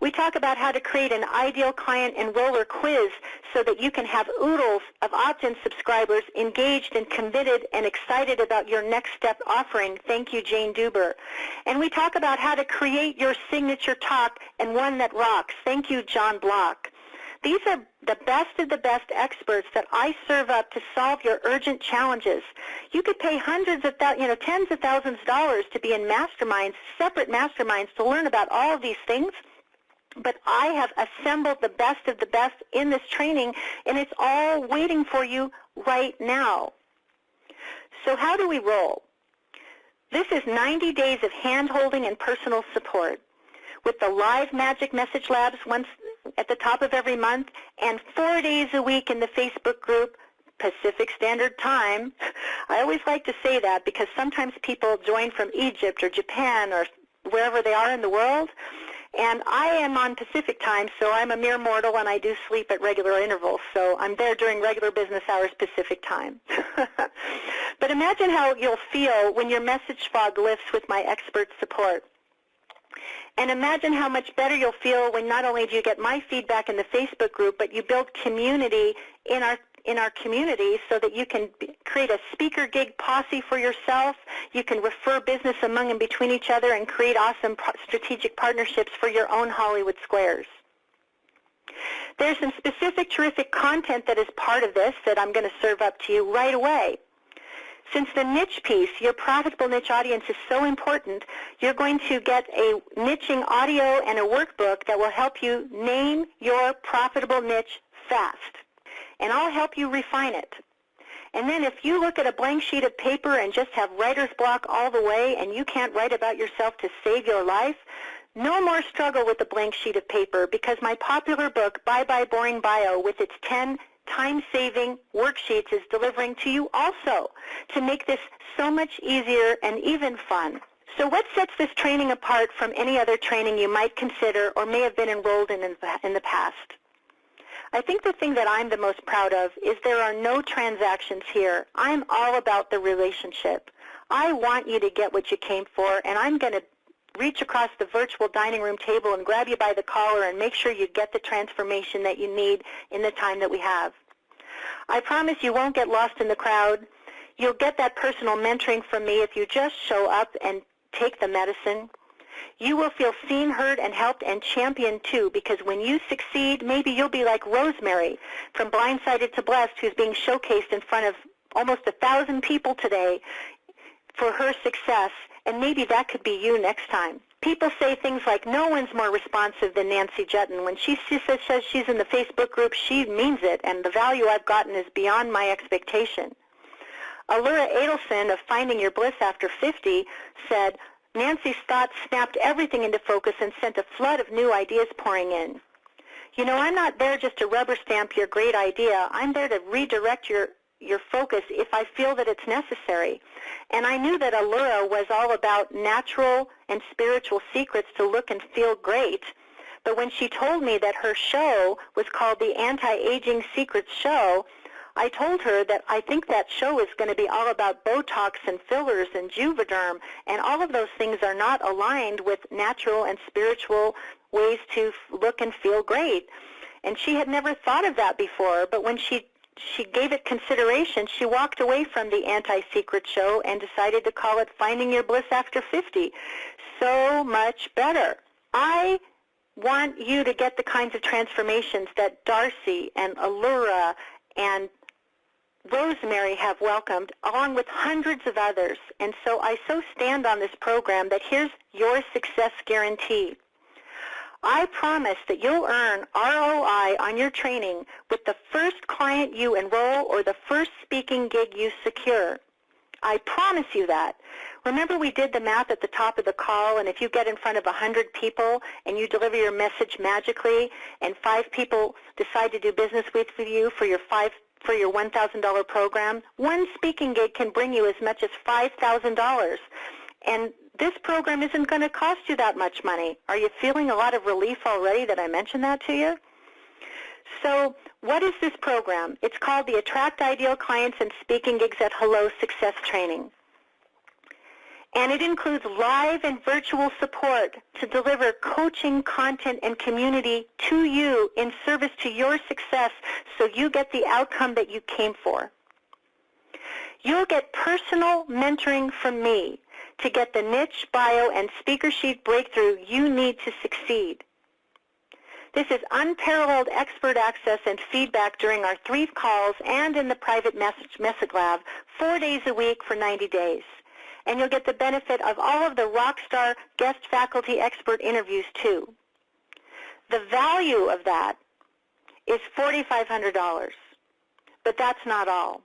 We talk about how to create an ideal client enroller quiz so that you can have oodles of opt-in subscribers engaged and committed and excited about your next step offering. Thank you, Jane Duber. And we talk about how to create your signature talk and one that rocks. Thank you, John Block. These are the best of the best experts that I serve up to solve your urgent challenges. You could pay hundreds of tens of thousands of dollars to be in masterminds, separate masterminds, to learn about all of these things. But I have assembled the best of the best in this training, and it's all waiting for you right now. So how do we roll? This is 90 days of hand-holding and personal support with the live Magic Message Labs once at the top of every month and 4 days a week in the Facebook group, Pacific Standard Time. I always like to say that because sometimes people join from Egypt or Japan or wherever they are in the world. And I am on Pacific time, so I'm a mere mortal, and I do sleep at regular intervals. So I'm there during regular business hours Pacific time. But imagine how you'll feel when your message fog lifts with my expert support. And imagine how much better you'll feel when not only do you get my feedback in the Facebook group, but you build community in our community so that you can create a speaker gig posse for yourself. You can refer business among and between each other and create awesome strategic partnerships for your own Hollywood squares. There's some specific terrific content that is part of this that I'm going to serve up to you right away. Since the niche piece, your profitable niche audience, is so important, you're going to get a niching audio and a workbook that will help you name your profitable niche fast. And I'll help you refine it. And then if you look at a blank sheet of paper and just have writer's block all the way and you can't write about yourself to save your life, No more struggle with the blank sheet of paper, because my popular book, Bye Bye Boring Bio, with its 10 time-saving worksheets, is delivering to you also to make this so much easier and even fun. So what sets this training apart from any other training you might consider or may have been enrolled in the past? I think the thing that I'm the most proud of is there are no transactions here. I'm all about the relationship. I want you to get what you came for, and I'm going to reach across the virtual dining room table and grab you by the collar and make sure you get the transformation that you need in the time that we have. I promise you won't get lost in the crowd. You'll get that personal mentoring from me if you just show up and take the medicine. You will feel seen, heard, and helped and championed too, because when you succeed, maybe you'll be like Rosemary from Blindsided to Blessed, who's being showcased in front of almost 1,000 people today for her success, and maybe that could be you next time. People say things like, no one's more responsive than Nancy Jutton. When she says she's in the Facebook group, she means it, and the value I've gotten is beyond my expectation. Allura Adelson of Finding Your Bliss After 50 said, Nancy's thoughts snapped everything into focus and sent a flood of new ideas pouring in. You know, I'm not there just to rubber stamp your great idea. I'm there to redirect your focus if I feel that it's necessary. And I knew that Allura was all about natural and spiritual secrets to look and feel great. But when she told me that her show was called the Anti-Aging Secrets Show, I told her that I think that show is going to be all about Botox and fillers and Juvederm, and all of those things are not aligned with natural and spiritual ways to look and feel great. And she had never thought of that before, but when she gave it consideration, she walked away from the Anti-Secret Show and decided to call it Finding Your Bliss After 50. So much better. I want you to get the kinds of transformations that Darcy and Allura and Rosemary have welcomed, along with hundreds of others. And so I so stand on this program that here's your success guarantee. I promise that you'll earn ROI on your training with the first client you enroll or the first speaking gig you secure. I promise you that. Remember, we did the math at the top of the call, and if you get in front of 100 people and you deliver your message magically and 5 people decide to do business with you for your $1,000 program, one speaking gig can bring you as much as $5,000. And this program isn't going to cost you that much money. Are you feeling a lot of relief already that I mentioned that to you? So what is this program? It's called the Attract Ideal Clients and Speaking Gigs at Hello Success Training. And it includes live and virtual support to deliver coaching, content, and community to you in service to your success so you get the outcome that you came for. You'll get personal mentoring from me to get the niche, bio, and speaker sheet breakthrough you need to succeed. This is unparalleled expert access and feedback during our 3 calls and in the private message lab 4 days a week for 90 days. And you'll get the benefit of all of the rockstar guest faculty expert interviews too. The value of that is $4,500, but that's not all.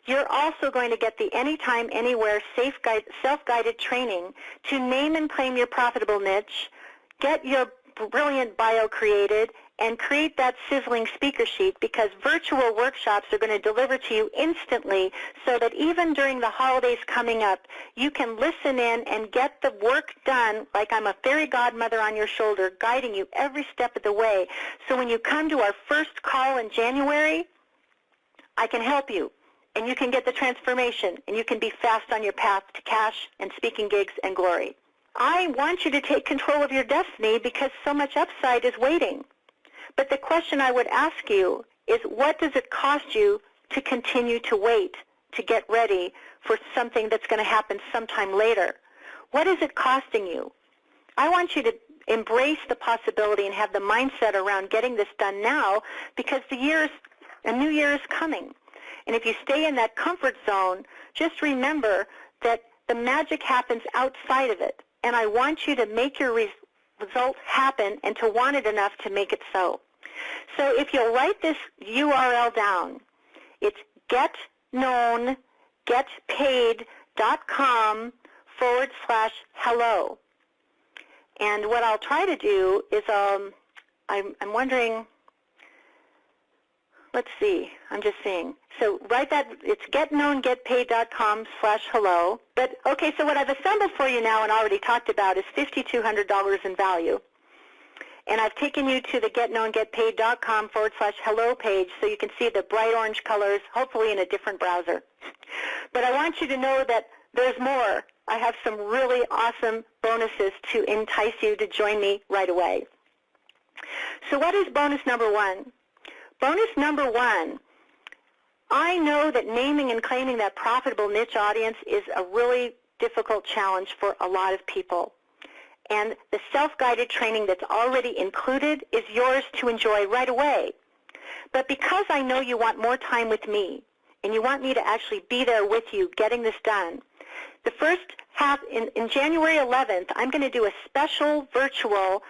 You're also going to get the Anytime, Anywhere self-guided training to name and claim your profitable niche, get your brilliant bio created, and create that sizzling speaker sheet, because virtual workshops are going to deliver to you instantly so that even during the holidays coming up, you can listen in and get the work done like I'm a fairy godmother on your shoulder, guiding you every step of the way. So when you come to our first call in January, I can help you, and you can get the transformation, and you can be fast on your path to cash and speaking gigs and glory. I want you to take control of your destiny because so much upside is waiting. But the question I would ask you is, what does it cost you to continue to wait, to get ready for something that's going to happen sometime later? What is it costing you? I want you to embrace the possibility and have the mindset around getting this done now, because a new year is coming. And if you stay in that comfort zone, just remember that the magic happens outside of it. And I want you to make your result happen and to want it enough to make it so. So if you'll write this URL down, it's getknowngetpaid.com/hello. And what I'll try to do is I'm wondering, let's see, I'm just seeing. So write that, it's getknowngetpaid.com/hello. But, okay, so what I've assembled for you now and already talked about is $5,200 in value. And I've taken you to the getknowngetpaid.com/hello page so you can see the bright orange colors, hopefully in a different browser. But I want you to know that there's more. I have some really awesome bonuses to entice you to join me right away. So what is bonus number one? Bonus number one, I know that naming and claiming that profitable niche audience is a really difficult challenge for a lot of people. And the self-guided training that's already included is yours to enjoy right away. But because I know you want more time with me, and you want me to actually be there with you getting this done, the first half, in January 11th, I'm going to do a special virtual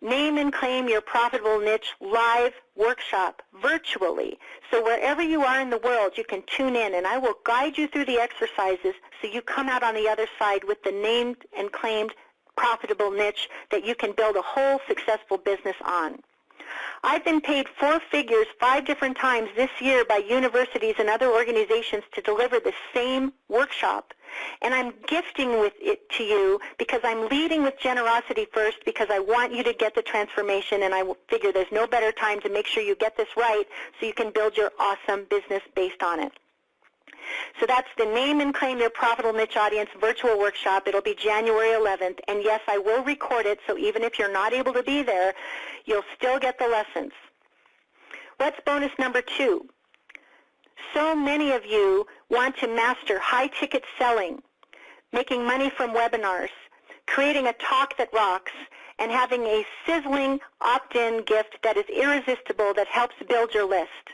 Name and Claim Your Profitable Niche live workshop virtually. So wherever you are in the world, you can tune in, and I will guide you through the exercises so you come out on the other side with the named and claimed profitable niche that you can build a whole successful business on. I've been paid 4 figures 5 different times this year by universities and other organizations to deliver the same workshop. And I'm gifting with it to you because I'm leading with generosity first, because I want you to get the transformation, and I will figure there's no better time to make sure you get this right so you can build your awesome business based on it. So that's the Name and Claim Your Profitable Niche Audience virtual workshop. It'll be January 11th. And yes, I will record it, so even if you're not able to be there, you'll still get the lessons. What's bonus number 2? So many of you want to master high-ticket selling, making money from webinars, creating a talk that rocks, and having a sizzling opt-in gift that is irresistible that helps build your list.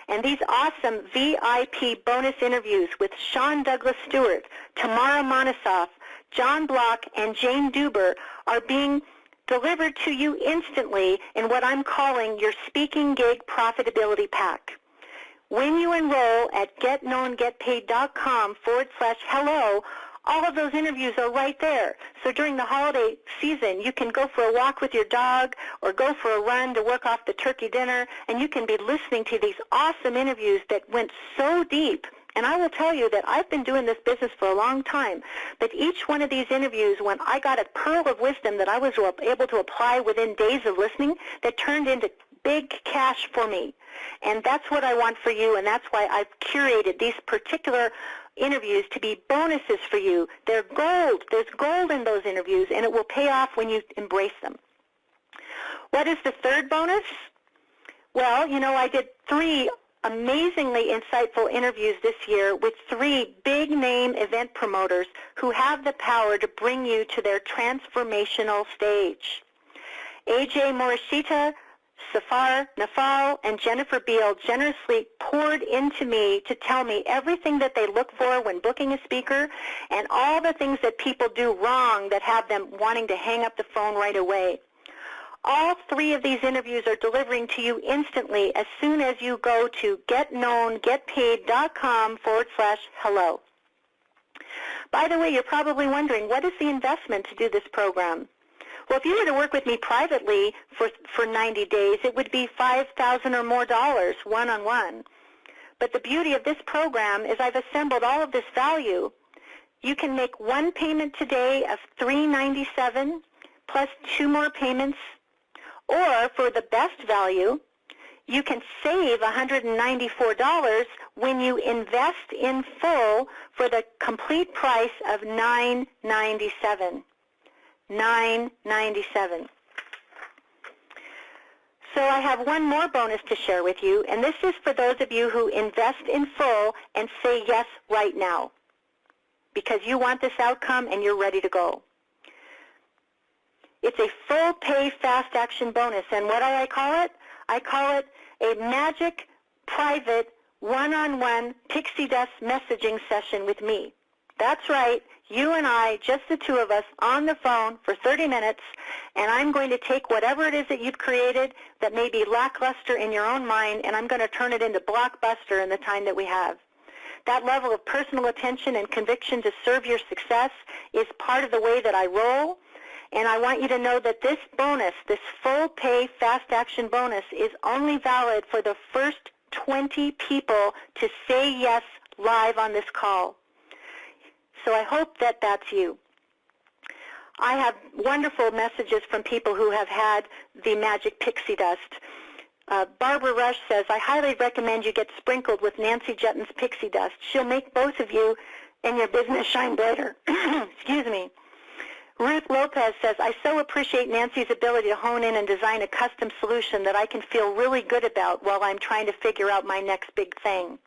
And these awesome VIP bonus interviews with Sean Douglas Stewart, Tamara Monosoff, John Block, and Jane Duber are being delivered to you instantly in what I'm calling your Speaking Gig Profitability Pack. When you enroll at getknowngetpaid.com/hello, all of those interviews are right there. So during the holiday season, you can go for a walk with your dog or go for a run to work off the turkey dinner, and you can be listening to these awesome interviews that went so deep. And I will tell you that I've been doing this business for a long time, but each one of these interviews, when I got a pearl of wisdom that I was able to apply within days of listening, that turned into big cash for me. And that's what I want for you, and that's why I've curated these particular interviews to be bonuses for you. They're gold. There's gold in those interviews, and it will pay off when you embrace them. What is the third bonus? Well, you know, I did 3 amazingly insightful interviews this year with 3 big-name event promoters who have the power to bring you to their transformational stage. AJ Morishita, Safar Nafal, and Jennifer Beal generously poured into me to tell me everything that they look for when booking a speaker and all the things that people do wrong that have them wanting to hang up the phone right away. All 3 of these interviews are delivering to you instantly as soon as you go to getknowngetpaid.com/hello. By the way, you're probably wondering, what is the investment to do this program? Well, if you were to work with me privately for 90 days, it would be $5,000 or more one-on-one. But the beauty of this program is I've assembled all of this value. You can make one payment today of $397 plus 2 more payments, or for the best value, you can save $194 when you invest in full for the complete price of $997. $997. So I have one more bonus to share with you, and this is for those of you who invest in full and say yes right now because you want this outcome and you're ready to go. It's a full pay fast action bonus, and what do I call it? I call it a magic private one-on-one pixie dust messaging session with me. That's right. You and I, just the 2 of us, on the phone for 30 minutes, and I'm going to take whatever it is that you've created that may be lackluster in your own mind, and I'm going to turn it into blockbuster in the time that we have. That level of personal attention and conviction to serve your success is part of the way that I roll, And I want you to know that this bonus, this full pay fast action bonus, is only valid for the first 20 people to say yes live on this call. So I hope that that's you. I have wonderful messages from people who have had the magic pixie dust. Barbara Rush says, I highly recommend you get sprinkled with Nancy Jutton's pixie dust. She'll make both of you and your business shine brighter. Excuse me. Ruth Lopez says, I so appreciate Nancy's ability to hone in and design a custom solution that I can feel really good about while I'm trying to figure out my next big thing.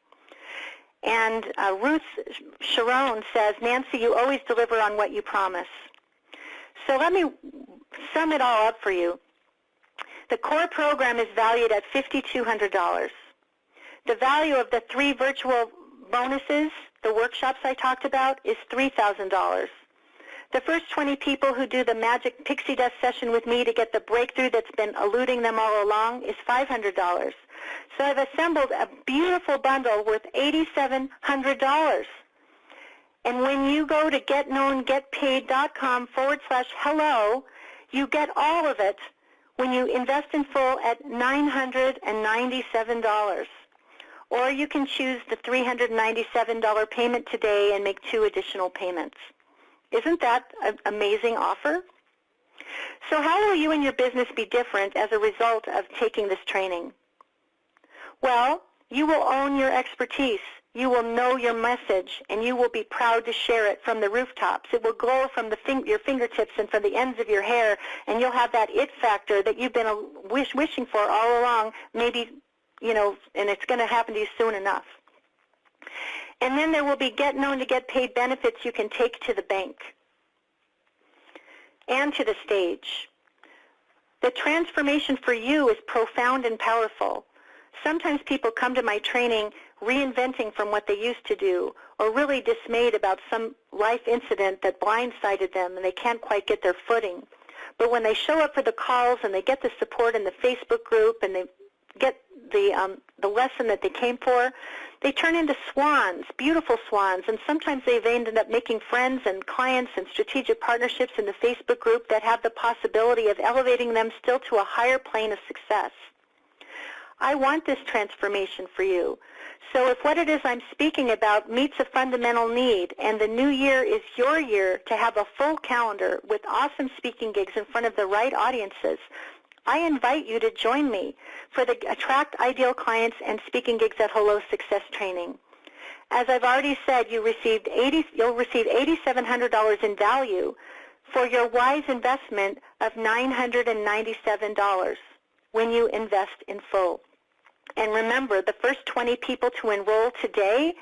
And Ruth Sharon says, Nancy, you always deliver on what you promise. So let me sum it all up for you. The core program is valued at $5,200. The value of the 3 virtual bonuses, the workshops I talked about, is $3,000. The first 20 people who do the magic pixie dust session with me to get the breakthrough that's been eluding them all along is $500. So I've assembled a beautiful bundle worth $8,700. And when you go to getknowngetpaid.com/hello, you get all of it when you invest in full at $997. Or you can choose the $397 payment today and make 2 additional payments. Isn't that an amazing offer? So how will you and your business be different as a result of taking this training? Well, you will own your expertise. You will know your message, and you will be proud to share it from the rooftops. It will glow from your fingertips and from the ends of your hair, and you'll have that it factor that you've been wishing for all along, maybe, and it's going to happen to you soon enough. And then there will be Get Known to Get Paid benefits you can take to the bank and to the stage. The transformation for you is profound and powerful. Sometimes people come to my training reinventing from what they used to do, or really dismayed about some life incident that blindsided them and they can't quite get their footing. But when they show up for the calls and they get the support in the Facebook group and they get the lesson that they came for, they turn into swans, beautiful swans, and sometimes they've ended up making friends and clients and strategic partnerships in the Facebook group that have the possibility of elevating them still to a higher plane of success. I want this transformation for you. So if what it is I'm speaking about meets a fundamental need, and the new year is your year to have a full calendar with awesome speaking gigs in front of the right audiences, I invite you to join me for the Attract Ideal Clients and Speaking Gigs at Hello Success training. As I've already said, you'll receive $8,700 in value for your wise investment of $997 when you invest in full. And remember, the first 20 people to enroll today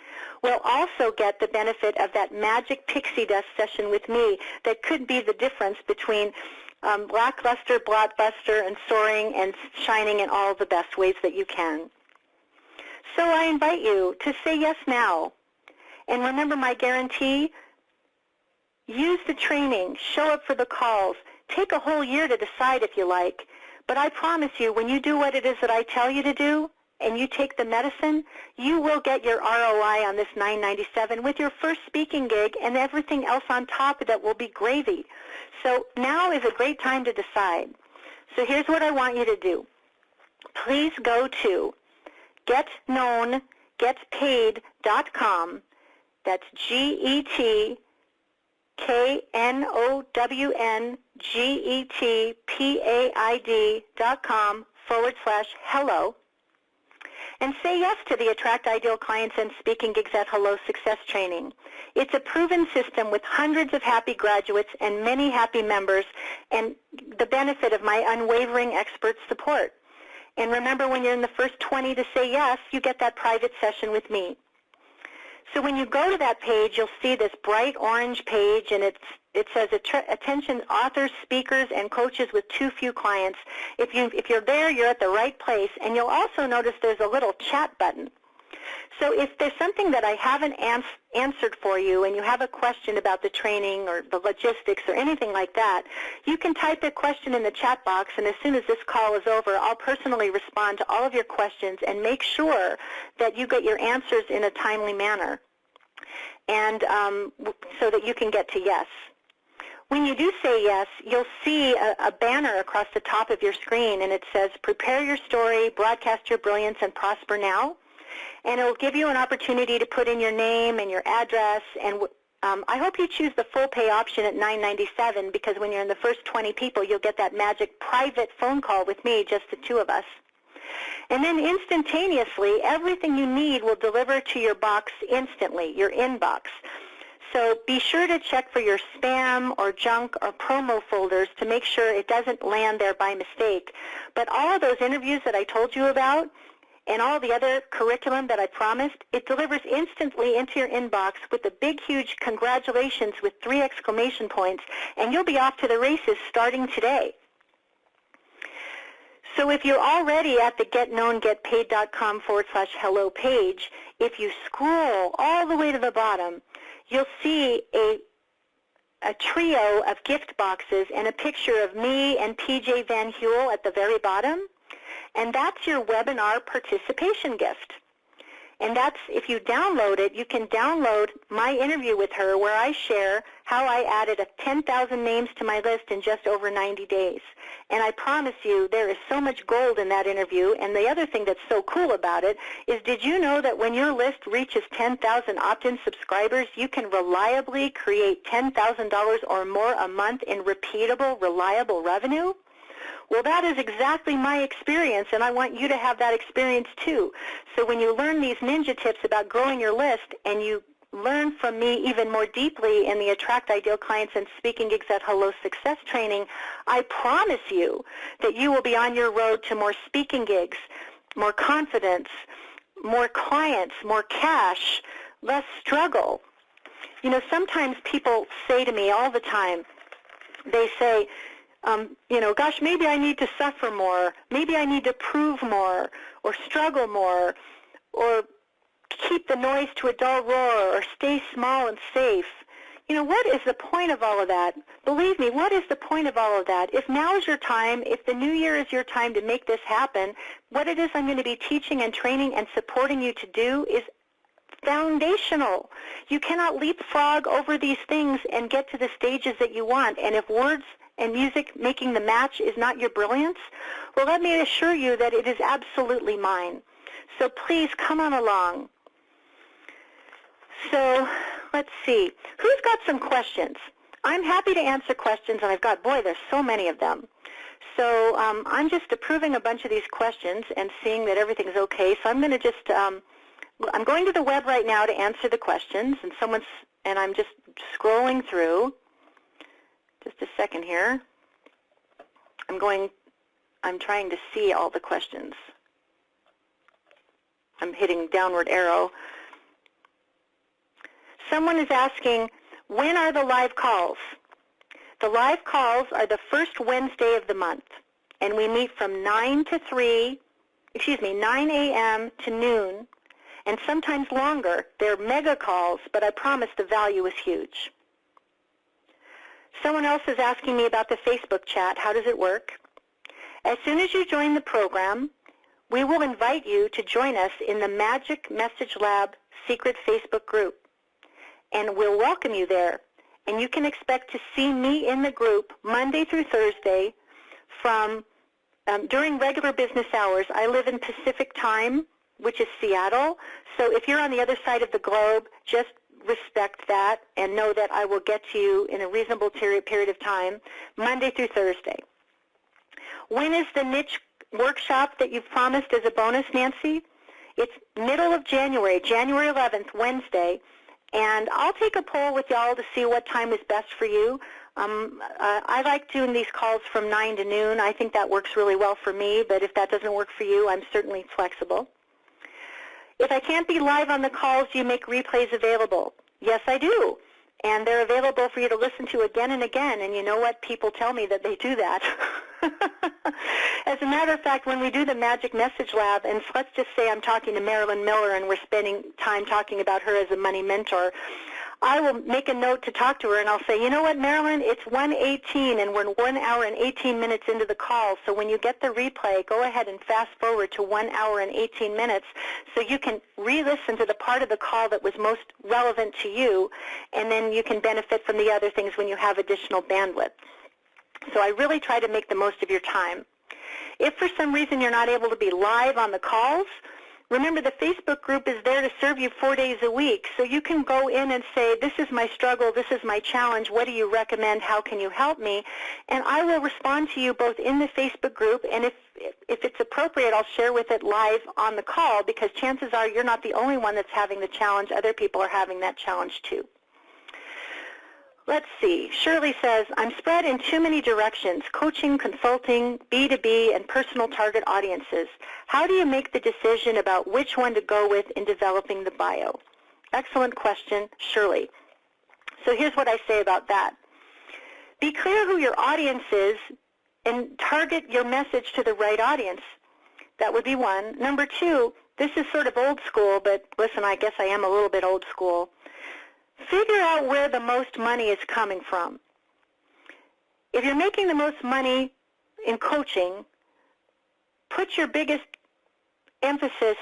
will also get the benefit of that magic pixie dust session with me that could be the difference between lackluster, blockbuster, and soaring and shining in all the best ways that you can. So I invite you to say yes now. And remember my guarantee, use the training, show up for the calls, take a whole year to decide if you like. But I promise you, when you do what it is that I tell you to do, and you take the medicine, you will get your ROI on this $997 with your first speaking gig, and everything else on top of that will be gravy. So now is a great time to decide. So here's what I want you to do. Please go to getknowngetpaid.com. That's getknowngetpaid.com/hello. And say yes to the Attract Ideal Clients and Speaking Gigs at Hello Success training. It's a proven system with hundreds of happy graduates and many happy members, and the benefit of my unwavering expert support. And remember, when you're in the first 20 to say yes, you get that private session with me. So when you go to that page, you'll see this bright orange page, and it says attention authors, speakers, and coaches with too few clients. If you're there, you're at the right place, and you'll also notice there's a little chat button. So if there's something that I haven't answered for you and you have a question about the training or the logistics or anything like that, you can type the question in the chat box, and as soon as this call is over, I'll personally respond to all of your questions and make sure that you get your answers in a timely manner, and so that you can get to yes. When you do say yes, you'll see a banner across the top of your screen, and it says, prepare your story, broadcast your brilliance, and prosper now. And it will give you an opportunity to put in your name and your address. And I hope you choose the full pay option at $9.97, because when you're in the first 20 people, you'll get that magic private phone call with me, just the two of us. And then instantaneously, everything you need will deliver to your box instantly, your inbox. So be sure to check for your spam or junk or promo folders to make sure it doesn't land there by mistake. But all of those interviews that I told you about and all the other curriculum that I promised, it delivers instantly into your inbox with a big, huge congratulations with 3 exclamation points, and you'll be off to the races starting today. So if you're already at the getknowngetpaid.com/hello page, if you scroll all the way to the bottom, you'll see a trio of gift boxes and a picture of me and PJ Van Huel at the very bottom, and that's your webinar participation gift. And that's, if you download it, you can download my interview with her where I share how I added 10,000 names to my list in just over 90 days. And I promise you, there is so much gold in that interview. And the other thing that's so cool about it is, did you know that when your list reaches 10,000 opt-in subscribers, you can reliably create $10,000 or more a month in repeatable, reliable revenue? Well, that is exactly my experience, and I want you to have that experience too. So when you learn these ninja tips about growing your list, and you learn from me even more deeply in the Attract Ideal Clients and Speaking Gigs at Hello Success training, I promise you that you will be on your road to more speaking gigs, more confidence, more clients, more cash, less struggle. You know, sometimes people say to me all the time, they say, you know, gosh, maybe I need to suffer more, maybe I need to prove more, or struggle more, or keep the noise to a dull roar, or stay small and safe. You know, what is the point of all of that? Believe me, what is the point of all of that? If now is your time, if the new year is your time to make this happen, what it is I'm going to be teaching and training and supporting you to do is foundational. You cannot leapfrog over these things and get to the stages that you want. And if words and music making the match is not your brilliance, well, let me assure you that it is absolutely mine. So please come on along. So let's see. Who's got some questions? I'm happy to answer questions, and I've got, boy, there's so many of them. So I'm just approving a bunch of these questions and seeing that everything's okay. So I'm going to just, I'm going to the web right now to answer the questions, and I'm just scrolling through. Just a second here. I'm trying to see all the questions. I'm hitting downward arrow. Someone is asking, when are the live calls? The live calls are the first Wednesday of the month, and we meet from 9 a.m. to noon, and sometimes longer. They're mega calls, but I promise the value is huge. Someone else is asking me about the Facebook chat. How does it work? As soon as you join the program, we will invite you to join us in the Magic Message Lab secret Facebook group, and we'll welcome you there. And you can expect to see me in the group Monday through Thursday from during regular business hours. I live in Pacific time, which is Seattle. So if you're on the other side of the globe, just respect that and know that I will get to you in a reasonable period of time, Monday through Thursday. When is the niche workshop that you've promised as a bonus, Nancy? It's middle of January, January 11th, Wednesday, and I'll take a poll with y'all to see what time is best for you. I like doing these calls from 9 to noon. I think that works really well for me, but if that doesn't work for you, I'm certainly flexible. If I can't be live on the calls, do you make replays available? Yes, I do. And they're available for you to listen to again and again. And you know what? People tell me that they do that. As a matter of fact, when we do the Magic Message Lab, and let's just say I'm talking to Marilyn Miller and we're spending time talking about her as a money mentor, I will make a note to talk to her, and I'll say, you know what, Marilyn, it's 1:18, and we're 1 hour and 18 minutes into the call, so when you get the replay, go ahead and fast forward to 1 hour and 18 minutes so you can re-listen to the part of the call that was most relevant to you, and then you can benefit from the other things when you have additional bandwidth. So I really try to make the most of your time. If for some reason you're not able to be live on the calls, remember, the Facebook group is there to serve you 4 days a week, so you can go in and say, this is my struggle, this is my challenge, what do you recommend, how can you help me? And I will respond to you both in the Facebook group, and if it's appropriate, I'll share with it live on the call, because chances are you're not the only one that's having the challenge. Other people are having that challenge too. Let's see. Shirley says, I'm spread in too many directions, coaching, consulting, B2B, and personal target audiences. How do you make the decision about which one to go with in developing the bio? Excellent question, Shirley. So here's what I say about that. Be clear who your audience is and target your message to the right audience. That would be one. Number two, this is sort of old school, but listen, I guess I am a little bit old school. Figure out where the most money is coming from. If you're making the most money in coaching, put your biggest emphasis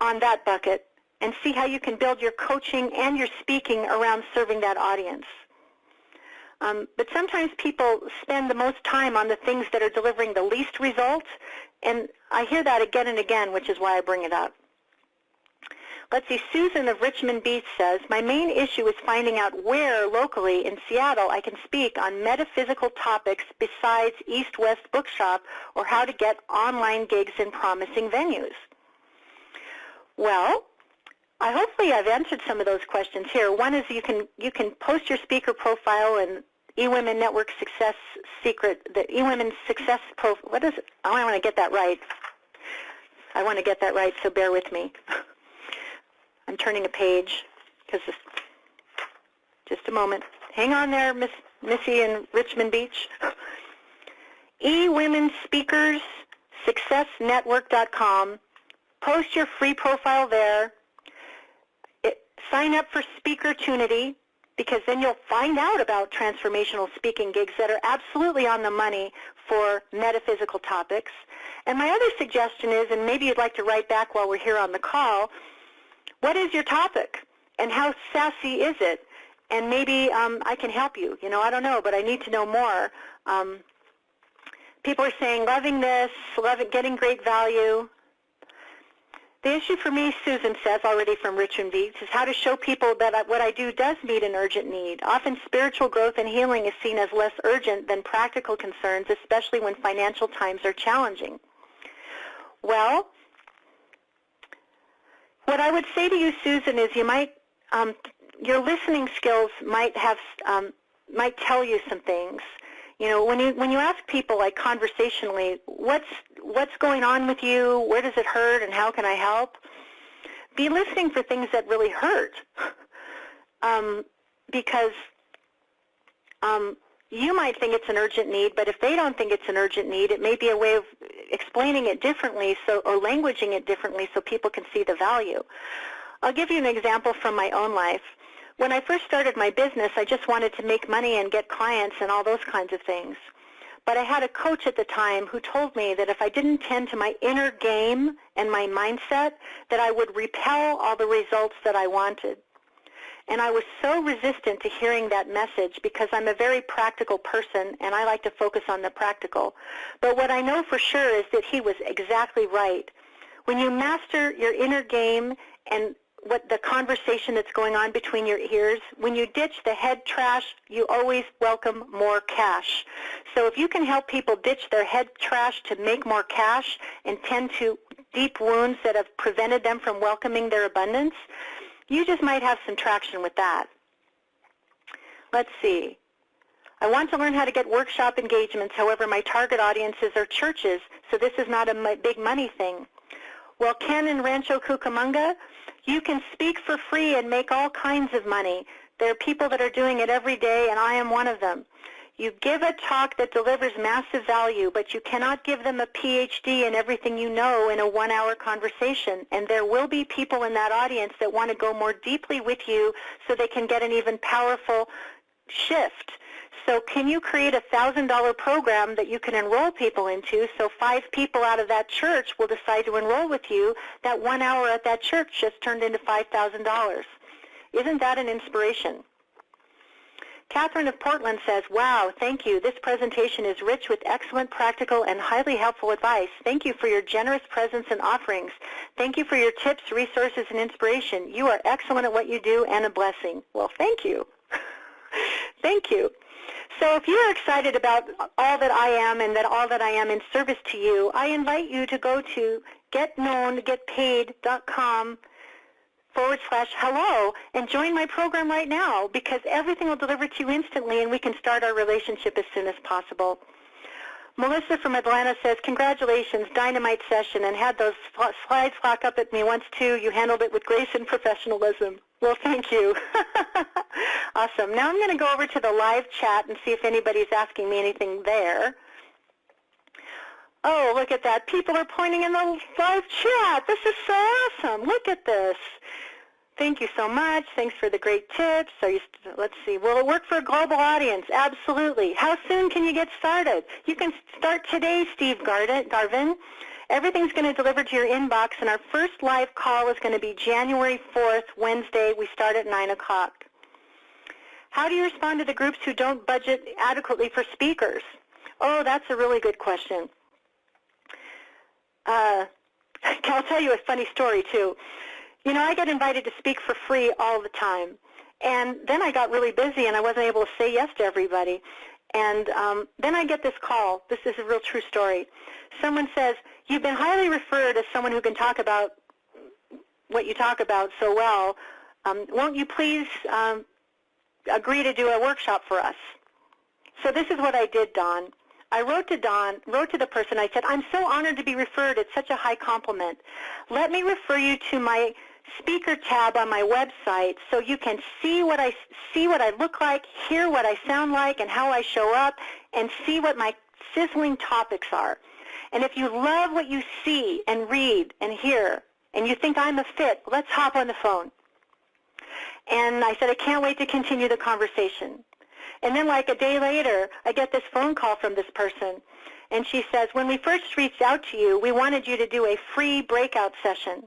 on that bucket and see how you can build your coaching and your speaking around serving that audience. But sometimes people spend the most time on the things that are delivering the least results, and I hear that again and again, which is why I bring it up. Let's see, Susan of Richmond Beach says, my main issue is finding out where locally in Seattle I can speak on metaphysical topics besides East-West Bookshop, or how to get online gigs in promising venues. Well, hopefully I've answered some of those questions here. One is you can post your speaker profile and eWomen Network Success Secret, the eWomen Success Profile. What is it? Oh, I want to get that right. I want to get that right, so bear with me. I'm turning a page because just a moment. Hang on there, Missy in Richmond Beach. eWomen Speakers SuccessNetwork.com. Post your free profile there. Sign up for Speakertunity, because then you'll find out about transformational speaking gigs that are absolutely on the money for metaphysical topics. And my other suggestion is, and maybe you'd like to write back while we're here on the call, what is your topic and how sassy is it? And maybe I can help you. You know, I don't know, but I need to know more. People are saying, loving this, getting great value. The issue for me, Susan says, already from Richmond Beach, is how to show people that what I do does meet an urgent need. Often spiritual growth and healing is seen as less urgent than practical concerns, especially when financial times are challenging. Well, what I would say to you, Susan, is you might, your listening skills might tell you some things. You know, when you ask people, like conversationally, what's going on with you, where does it hurt, and how can I help? Be listening for things that really hurt, because you might think it's an urgent need, but if they don't think it's an urgent need, it may be a way of explaining it differently, or languaging it differently, so people can see the value. I'll give you an example from my own life. When I first started my business, I just wanted to make money and get clients and all those kinds of things. But I had a coach at the time who told me that if I didn't tend to my inner game and my mindset, that I would repel all the results that I wanted. And I was so resistant to hearing that message, because I'm a very practical person and I like to focus on the practical. But what I know for sure is that he was exactly right. When you master your inner game and what the conversation that's going on between your ears, when you ditch the head trash, you always welcome more cash. So if you can help people ditch their head trash to make more cash and tend to deep wounds that have prevented them from welcoming their abundance, you just might have some traction with that. Let's see. I want to learn how to get workshop engagements. However, my target audiences are churches, so this is not a big money thing. Well, Ken in Rancho Cucamonga, you can speak for free and make all kinds of money. There are people that are doing it every day, and I am one of them. You give a talk that delivers massive value, but you cannot give them a PhD in everything you know in a 1-hour conversation. And there will be people in that audience that want to go more deeply with you so they can get an even powerful shift. So can you create a $1,000 program that you can enroll people into so 5 people out of that church will decide to enroll with you? That 1 hour at that church just turned into $5,000. Isn't that an inspiration? Catherine of Portland says, wow, thank you. This presentation is rich with excellent, practical, and highly helpful advice. Thank you for your generous presence and offerings. Thank you for your tips, resources, and inspiration. You are excellent at what you do and a blessing. Well, thank you. Thank you. So if you're excited about all that I am and that all that I am in service to you, I invite you to go to getknowngetpaid.com/hello and join my program right now, because everything will deliver to you instantly and we can start our relationship as soon as possible. Melissa from Atlanta says, congratulations, dynamite session, and had those slides flock up at me once too. You handled it with grace and professionalism. Well, thank you. Awesome. Now I'm going to go over to the live chat and see if anybody's asking me anything there. Oh, look at that. People are pointing in the live chat. This is so awesome. Look at this. Thank you so much. Thanks for the great tips. Let's see. Will it work for a global audience? Absolutely. How soon can you get started? You can start today, Steve Garvin. Everything's going to deliver to your inbox, and our first live call is going to be January 4th, Wednesday. We start at 9 o'clock. How do you respond to the groups who don't budget adequately for speakers? Oh, that's a really good question. I'll tell you a funny story, too. You know, I get invited to speak for free all the time. And then I got really busy, and I wasn't able to say yes to everybody. And then I get this call. This is a real true story. Someone says, you've been highly referred as someone who can talk about what you talk about so well. Won't you please agree to do a workshop for us? So this is what I did, Dawn. I wrote to the person. I said, I'm so honored to be referred. It's such a high compliment. Let me refer you to my speaker tab on my website so you can see what I look like, hear what I sound like, and how I show up, and see what my sizzling topics are. And if you love what you see and read and hear, and you think I'm a fit, let's hop on the phone. And I said, I can't wait to continue the conversation. And then like a day later, I get this phone call from this person, and she says, when we first reached out to you, we wanted you to do a free breakout session.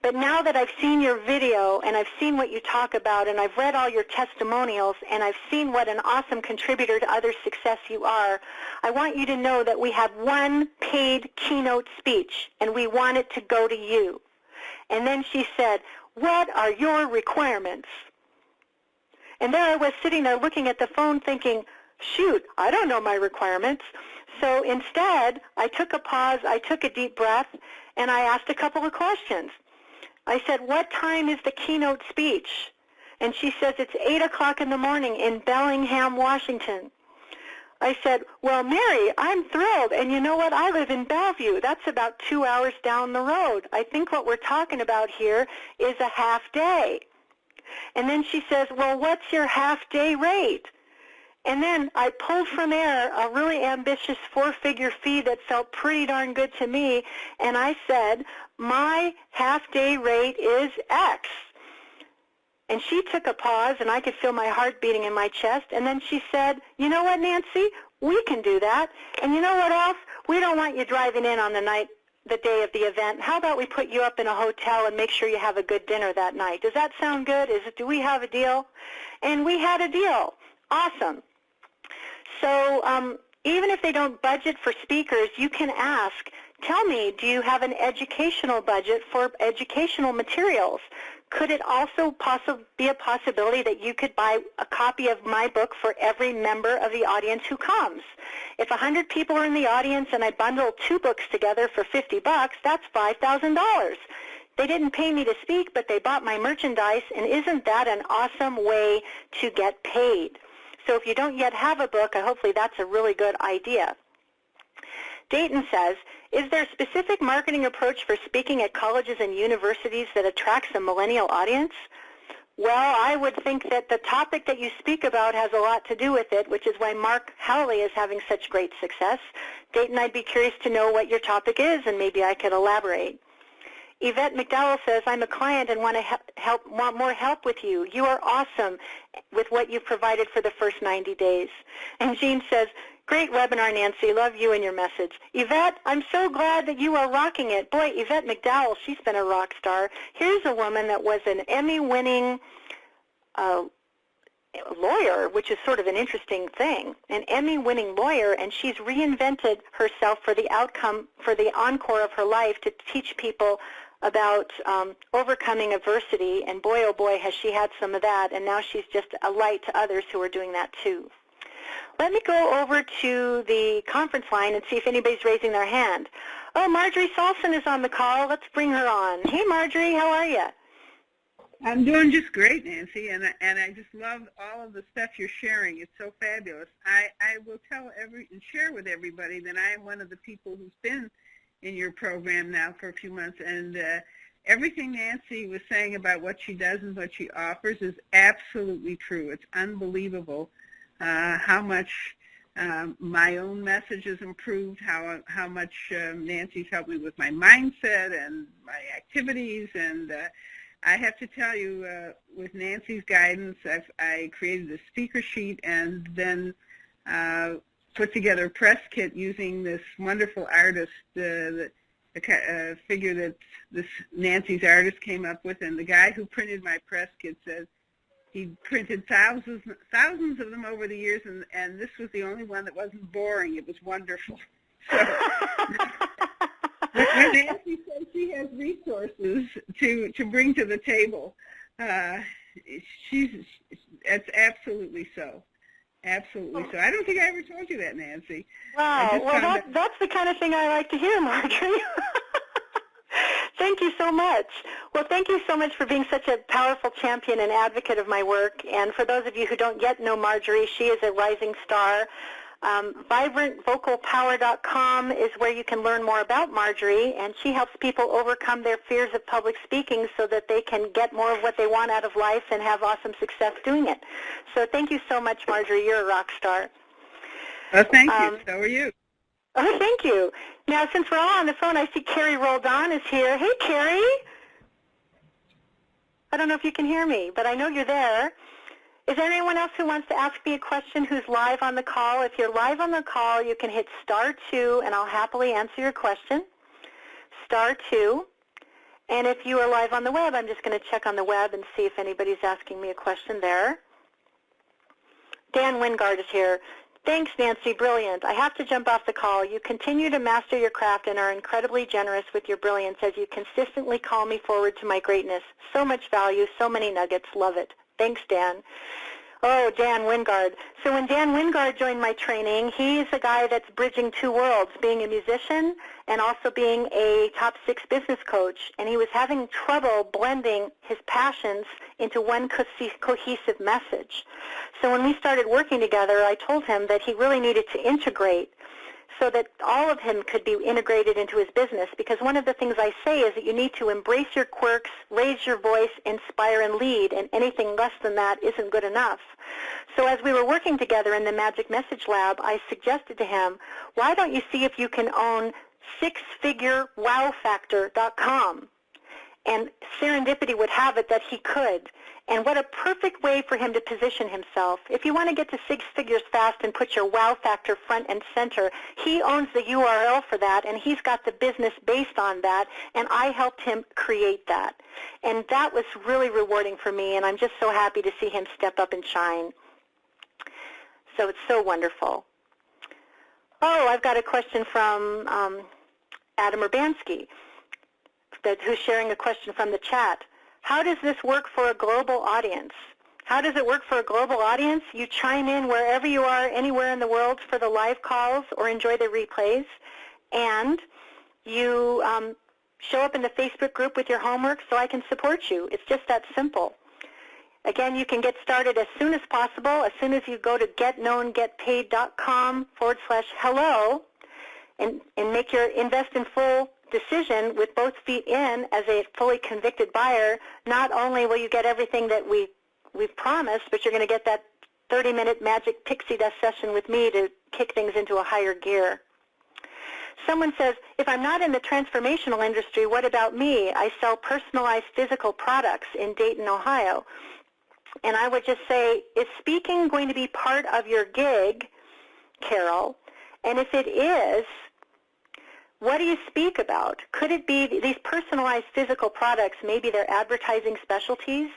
But now that I've seen your video, and I've seen what you talk about, and I've read all your testimonials, and I've seen what an awesome contributor to others' success you are, I want you to know that we have one paid keynote speech, and we want it to go to you. And then she said, what are your requirements? And there I was sitting there looking at the phone thinking, shoot, I don't know my requirements. So instead, I took a pause, I took a deep breath, and I asked a couple of questions. I said, what time is the keynote speech? And she says, it's 8 o'clock in the morning in Bellingham, Washington. I said, well, Mary, I'm thrilled. And you know what? I live in Bellevue. That's about 2 hours down the road. I think what we're talking about here is a half day. And then she says, well, what's your half-day rate? And then I pulled from air a really ambitious 4-figure fee that felt pretty darn good to me, and I said, my half-day rate is X. And she took a pause, and I could feel my heart beating in my chest, and then she said, you know what, Nancy? We can do that. And you know what else? We don't want you driving in on the day of the event. How about we put you up in a hotel and make sure you have a good dinner that night? Does that sound good? Do we have a deal? And we had a deal. Awesome. So even if they don't budget for speakers, you can ask, tell me, do you have an educational budget for educational materials? Could it also be a possibility that you could buy a copy of my book for every member of the audience who comes? If 100 people are in the audience and I bundle 2 books together for $50, that's $5,000. They didn't pay me to speak, but they bought my merchandise, and isn't that an awesome way to get paid? So if you don't yet have a book, hopefully that's a really good idea. Dayton says, is there a specific marketing approach for speaking at colleges and universities that attracts a millennial audience? Well, I would think that the topic that you speak about has a lot to do with it, which is why Mark Howley is having such great success. Dayton, I'd be curious to know what your topic is, and maybe I could elaborate. Yvette McDowell says, I'm a client and want more help with you. You are awesome with what you've provided for the first 90 days. And Jean says, great webinar, Nancy. Love you and your message. Yvette, I'm so glad that you are rocking it. Boy, Yvette McDowell, she's been a rock star. Here's a woman that was an Emmy-winning lawyer, which is sort of an interesting thing, an Emmy-winning lawyer, and she's reinvented herself for the outcome, for the encore of her life to teach people about overcoming adversity, and boy, oh boy, has she had some of that, and now she's just a light to others who are doing that too. Let me go over to the conference line and see if anybody's raising their hand. Oh, Marjorie Salson is on the call. Let's bring her on. Hey, Marjorie, how are you? I'm doing just great, Nancy, and I just love all of the stuff you're sharing. It's so fabulous. I will tell and share with everybody that I am one of the people who's been in your program now for a few months, and everything Nancy was saying about what she does and what she offers is absolutely true. It's unbelievable how much my own message has improved, how much Nancy's helped me with my mindset and my activities, and I have to tell you, with Nancy's guidance, I created a speaker sheet and then put together a press kit using this wonderful artist, the figure that this Nancy's artist came up with, and the guy who printed my press kit says he printed thousands of them over the years, and this was the only one that wasn't boring. It was wonderful. So, when Nancy says she has resources to bring to the table, it's absolutely so. Absolutely so. I don't think I ever told you that, Nancy. Wow. Well, that's the kind of thing I like to hear, Marjorie. Thank you so much. Well, thank you so much for being such a powerful champion and advocate of my work. And for those of you who don't yet know Marjorie, she is a rising star. VibrantVocalPower.com is where you can learn more about Marjorie, and she helps people overcome their fears of public speaking so that they can get more of what they want out of life and have awesome success doing it. So thank you so much, Marjorie. You're a rock star. Oh, thank you. So are you. Oh, thank you. Now, since we're all on the phone, I see Carrie Roldan is here. Hey, Carrie. I don't know if you can hear me, but I know you're there. Is there anyone else who wants to ask me a question who's live on the call? If you're live on the call, you can hit *2, and I'll happily answer your question. *2. And if you are live on the web, I'm just going to check on the web and see if anybody's asking me a question there. Dan Wingard is here. Thanks, Nancy. Brilliant. I have to jump off the call. You continue to master your craft and are incredibly generous with your brilliance as you consistently call me forward to my greatness. So much value, so many nuggets. Love it. Thanks, Dan. Oh, Dan Wingard. So when Dan Wingard joined my training, he's a guy that's bridging two worlds, being a musician and also being a top 6 business coach. And he was having trouble blending his passions into one cohesive message. So when we started working together, I told him that he really needed to integrate so that all of him could be integrated into his business, because one of the things I say is that you need to embrace your quirks, raise your voice, inspire, and lead, and anything less than that isn't good enough. So as we were working together in the Magic Message Lab, I suggested to him, why don't you see if you can own sixfigurewowfactor.com? And serendipity would have it that he could. And what a perfect way for him to position himself. If you want to get to 6 figures fast and put your wow factor front and center, he owns the URL for that, and he's got the business based on that, and I helped him create that. And that was really rewarding for me, and I'm just so happy to see him step up and shine. So it's so wonderful. Oh, I've got a question from Adam Urbanski, who's sharing a question from the chat. How does this work for a global audience? How does it work for a global audience? You chime in wherever you are, anywhere in the world for the live calls or enjoy the replays, and you show up in the Facebook group with your homework so I can support you. It's just that simple. Again, you can get started as soon as possible, as soon as you go to getknowngetpaid.com/hello and invest in full decision with both feet in as a fully convicted buyer, not only will you get everything that we've promised, but you're going to get that 30-minute magic pixie dust session with me to kick things into a higher gear. Someone says, if I'm not in the transformational industry, what about me? I sell personalized physical products in Dayton, Ohio. And I would just say, is speaking going to be part of your gig, Carol? And if it is, what do you speak about? Could it be these personalized physical products, maybe they're advertising specialties?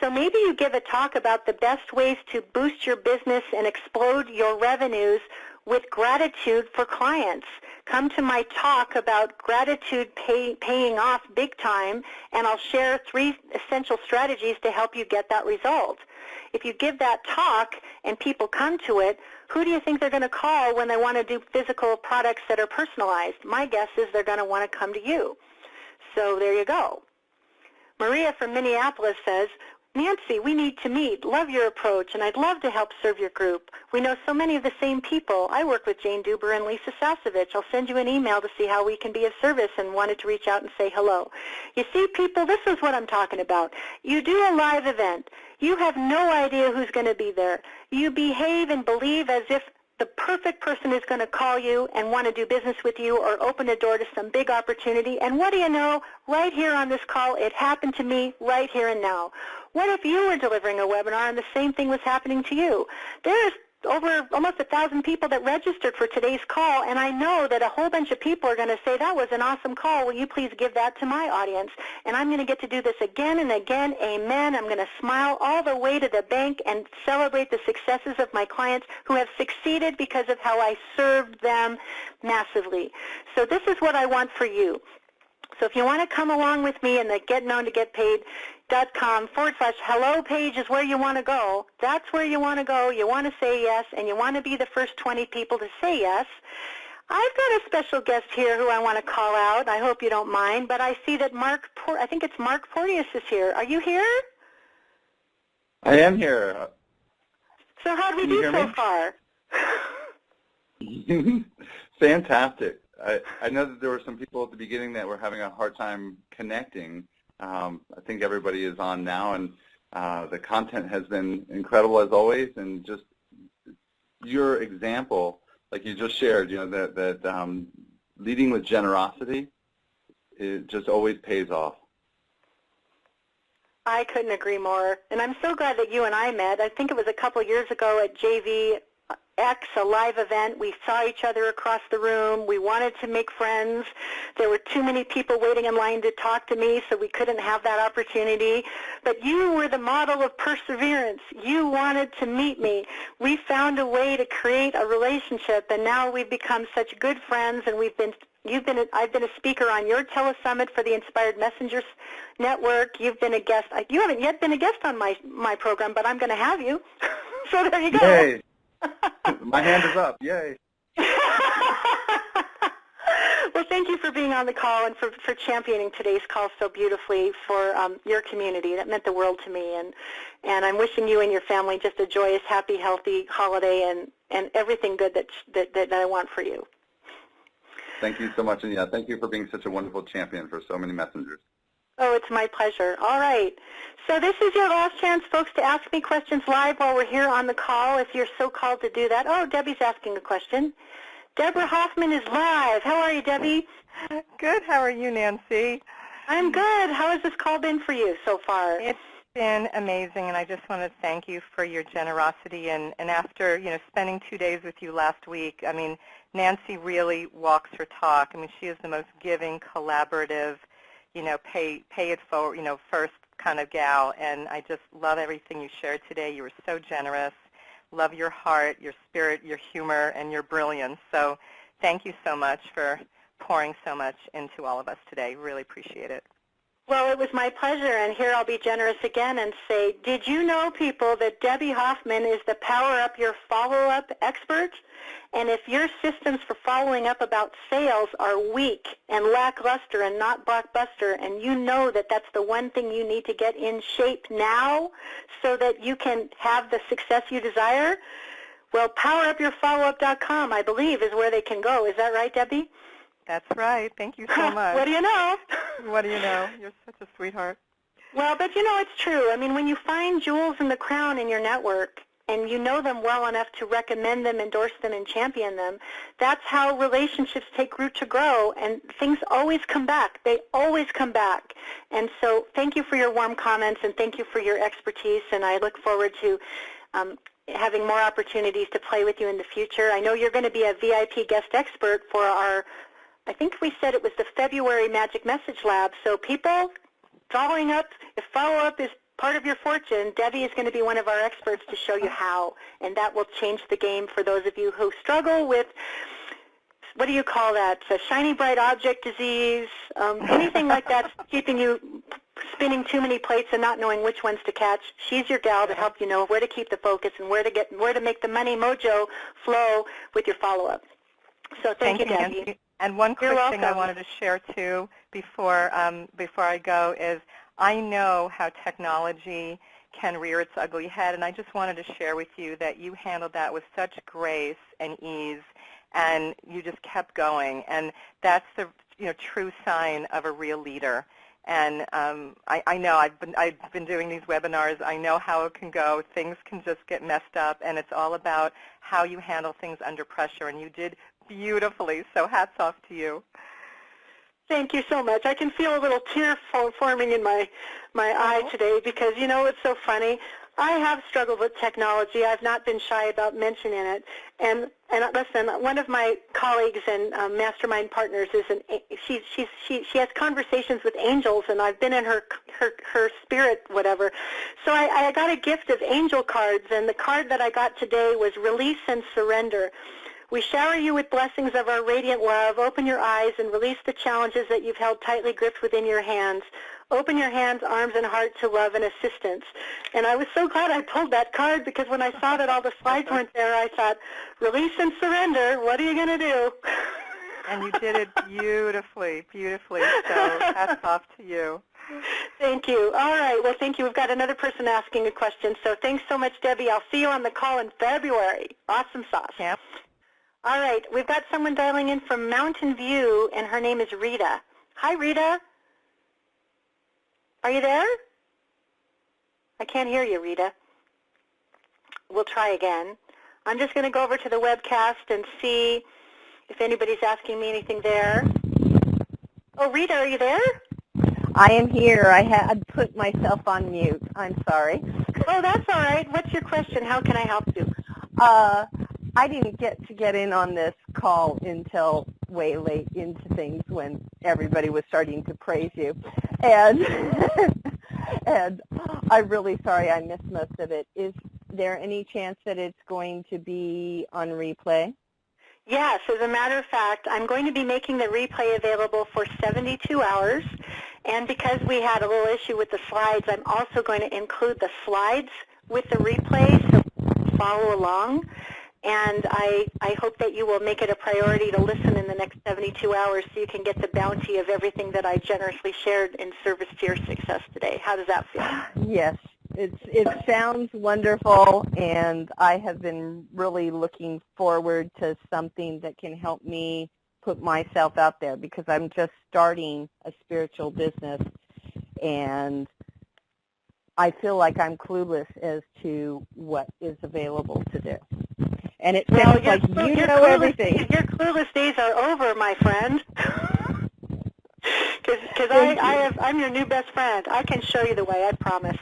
So maybe you give a talk about the best ways to boost your business and explode your revenues with gratitude for clients. Come to my talk about gratitude paying off big time, and I'll share 3 essential strategies to help you get that result. If you give that talk and people come to it, who do you think they're going to call when they want to do physical products that are personalized? My guess is they're going to want to come to you. So there you go. Maria from Minneapolis says, Nancy, we need to meet. Love your approach, and I'd love to help serve your group. We know so many of the same people. I work with Jane Duber and Lisa Sasovich. I'll send you an email to see how we can be of service, and wanted to reach out and say hello. You see, people, this is what I'm talking about. You do a live event. You have no idea who's going to be there. You behave and believe as if the perfect person is going to call you and want to do business with you or open a door to some big opportunity. And what do you know? Right here on this call, it happened to me right here and now. What if you were delivering a webinar and the same thing was happening to you? There's over almost 1,000 people that registered for today's call, and I know that a whole bunch of people are going to say, that was an awesome call. Will you please give that to my audience? And I'm going to get to do this again and again. Amen. I'm going to smile all the way to the bank and celebrate the successes of my clients who have succeeded because of how I served them massively. So this is what I want for you. So if you want to come along with me in the getknowntogetpaid.com/hello page is where you want to go. That's where you want to go. You want to say yes, and you want to be the first 20 people to say yes. I've got a special guest here who I want to call out. I hope you don't mind, but I see that I think it's Mark Porteous is here. Are you here? I am here. So how did we do so far? Fantastic. I know that there were some people at the beginning that were having a hard time connecting. I think everybody is on now, and the content has been incredible as always, and just your example, like you just shared, you know, that leading with generosity, it just always pays off. I couldn't agree more, and I'm so glad that you and I met. I think it was a couple years ago at JVX, a live event. We saw each other across the room. We wanted to make friends. There were too many people waiting in line to talk to me, so we couldn't have that opportunity. But you were the model of perseverance. You wanted to meet me. We found a way to create a relationship, and now we've become such good friends, and I've been a speaker on your telesummit for the Inspired Messengers Network. You've been a guest. You haven't yet been a guest on my program, but I'm going to have you. So there you go. Yay. My hand is up. Yay. Well, thank you for being on the call and for championing today's call so beautifully for your community. That meant the world to me. And I'm wishing you and your family just a joyous, happy, healthy holiday and everything good that I want for you. Thank you so much. And yeah, thank you for being such a wonderful champion for so many messengers. Oh, it's my pleasure. All right. So this is your last chance, folks, to ask me questions live while we're here on the call, if you're so called to do that. Oh, Debbie's asking a question. Deborah Hoffman is live. How are you, Debbie? Good. How are you, Nancy? I'm good. How has this call been for you so far? It's been amazing, and I just want to thank you for your generosity. And after, spending 2 days with you last week, I mean, Nancy really walks her talk. I mean, she is the most giving, collaborative, pay it forward, first kind of gal, and I just love everything you shared today. You were so generous. Love your heart, your spirit, your humor, and your brilliance. So thank you so much for pouring so much into all of us today. Really appreciate it. Well, it was my pleasure, and here I'll be generous again and say, did you know, people, that Debbie Hoffman is the Power Up Your Follow-Up expert? And if your systems for following up about sales are weak and lackluster and not blockbuster, and you know that that's the one thing you need to get in shape now so that you can have the success you desire, well, powerupyourfollowup.com, I believe, is where they can go. Is that right, Debbie? That's right. Thank you so much. What do you know? What do you know? You're such a sweetheart. Well, but it's true. I mean, when you find jewels in the crown in your network and you know them well enough to recommend them, endorse them, and champion them, that's how relationships take root to grow, and things always come back. They always come back. And so thank you for your warm comments, and thank you for your expertise, and I look forward to having more opportunities to play with you in the future. I know you're going to be a VIP guest expert for our, I think we said it was the February Magic Message Lab, so people, following up, if follow-up is part of your fortune, Debbie is going to be one of our experts to show you how, and that will change the game for those of you who struggle with, what do you call that, shiny bright object disease, anything like that, keeping you spinning too many plates and not knowing which ones to catch. She's your gal to help you know where to keep the focus and where to make the money mojo flow with your follow-up. So thank you, Debbie. Nancy. And one quick thing I wanted to share too before I go is I know how technology can rear its ugly head, and I just wanted to share with you that you handled that with such grace and ease, and you just kept going, and that's the true sign of a real leader. And I know I've been doing these webinars. I know how it can go. Things can just get messed up, and it's all about how you handle things under pressure, and you did beautifully. So hats off to you. Thank you so much. I can feel a little tear forming in my eye today because, it's so funny. I have struggled with technology. I've not been shy about mentioning it. And listen, one of my colleagues and mastermind partners is she has conversations with angels, and I've been in her spirit, whatever. So I got a gift of angel cards, and the card that I got today was Release and Surrender. We shower you with blessings of our radiant love. Open your eyes and release the challenges that you've held tightly gripped within your hands. Open your hands, arms, and heart to love and assistance. And I was so glad I pulled that card because when I saw that all the slides weren't there, I thought, release and surrender, what are you going to do? And you did it beautifully, beautifully. So hats off to you. Thank you. All right. Well, thank you. We've got another person asking a question. So thanks so much, Debbie. I'll see you on the call in February. Awesome sauce. Yep. All right. We've got someone dialing in from Mountain View, and her name is Rita. Hi, Rita. Are you there? I can't hear you, Rita. We'll try again. I'm just going to go over to the webcast and see if anybody's asking me anything there. Oh, Rita, are you there? I am here. I had put myself on mute. I'm sorry. Oh, that's all right. What's your question? How can I help you? I didn't get in on this call until way late into things when everybody was starting to praise you. And and I'm really sorry I missed most of it. Is there any chance that it's going to be on replay? Yes, as a matter of fact, I'm going to be making the replay available for 72 hours. And because we had a little issue with the slides, I'm also going to include the slides with the replay so follow along. And I hope that you will make it a priority to listen in the next 72 hours so you can get the bounty of everything that I generously shared in service to your success today. How does that feel? Yes, it sounds wonderful, and I have been really looking forward to something that can help me put myself out there because I'm just starting a spiritual business, and I feel like I'm clueless as to what is available to do. And it sounds like you know everything. Your clueless days are over, my friend. Because I'm your new best friend. I can show you the way, I promise.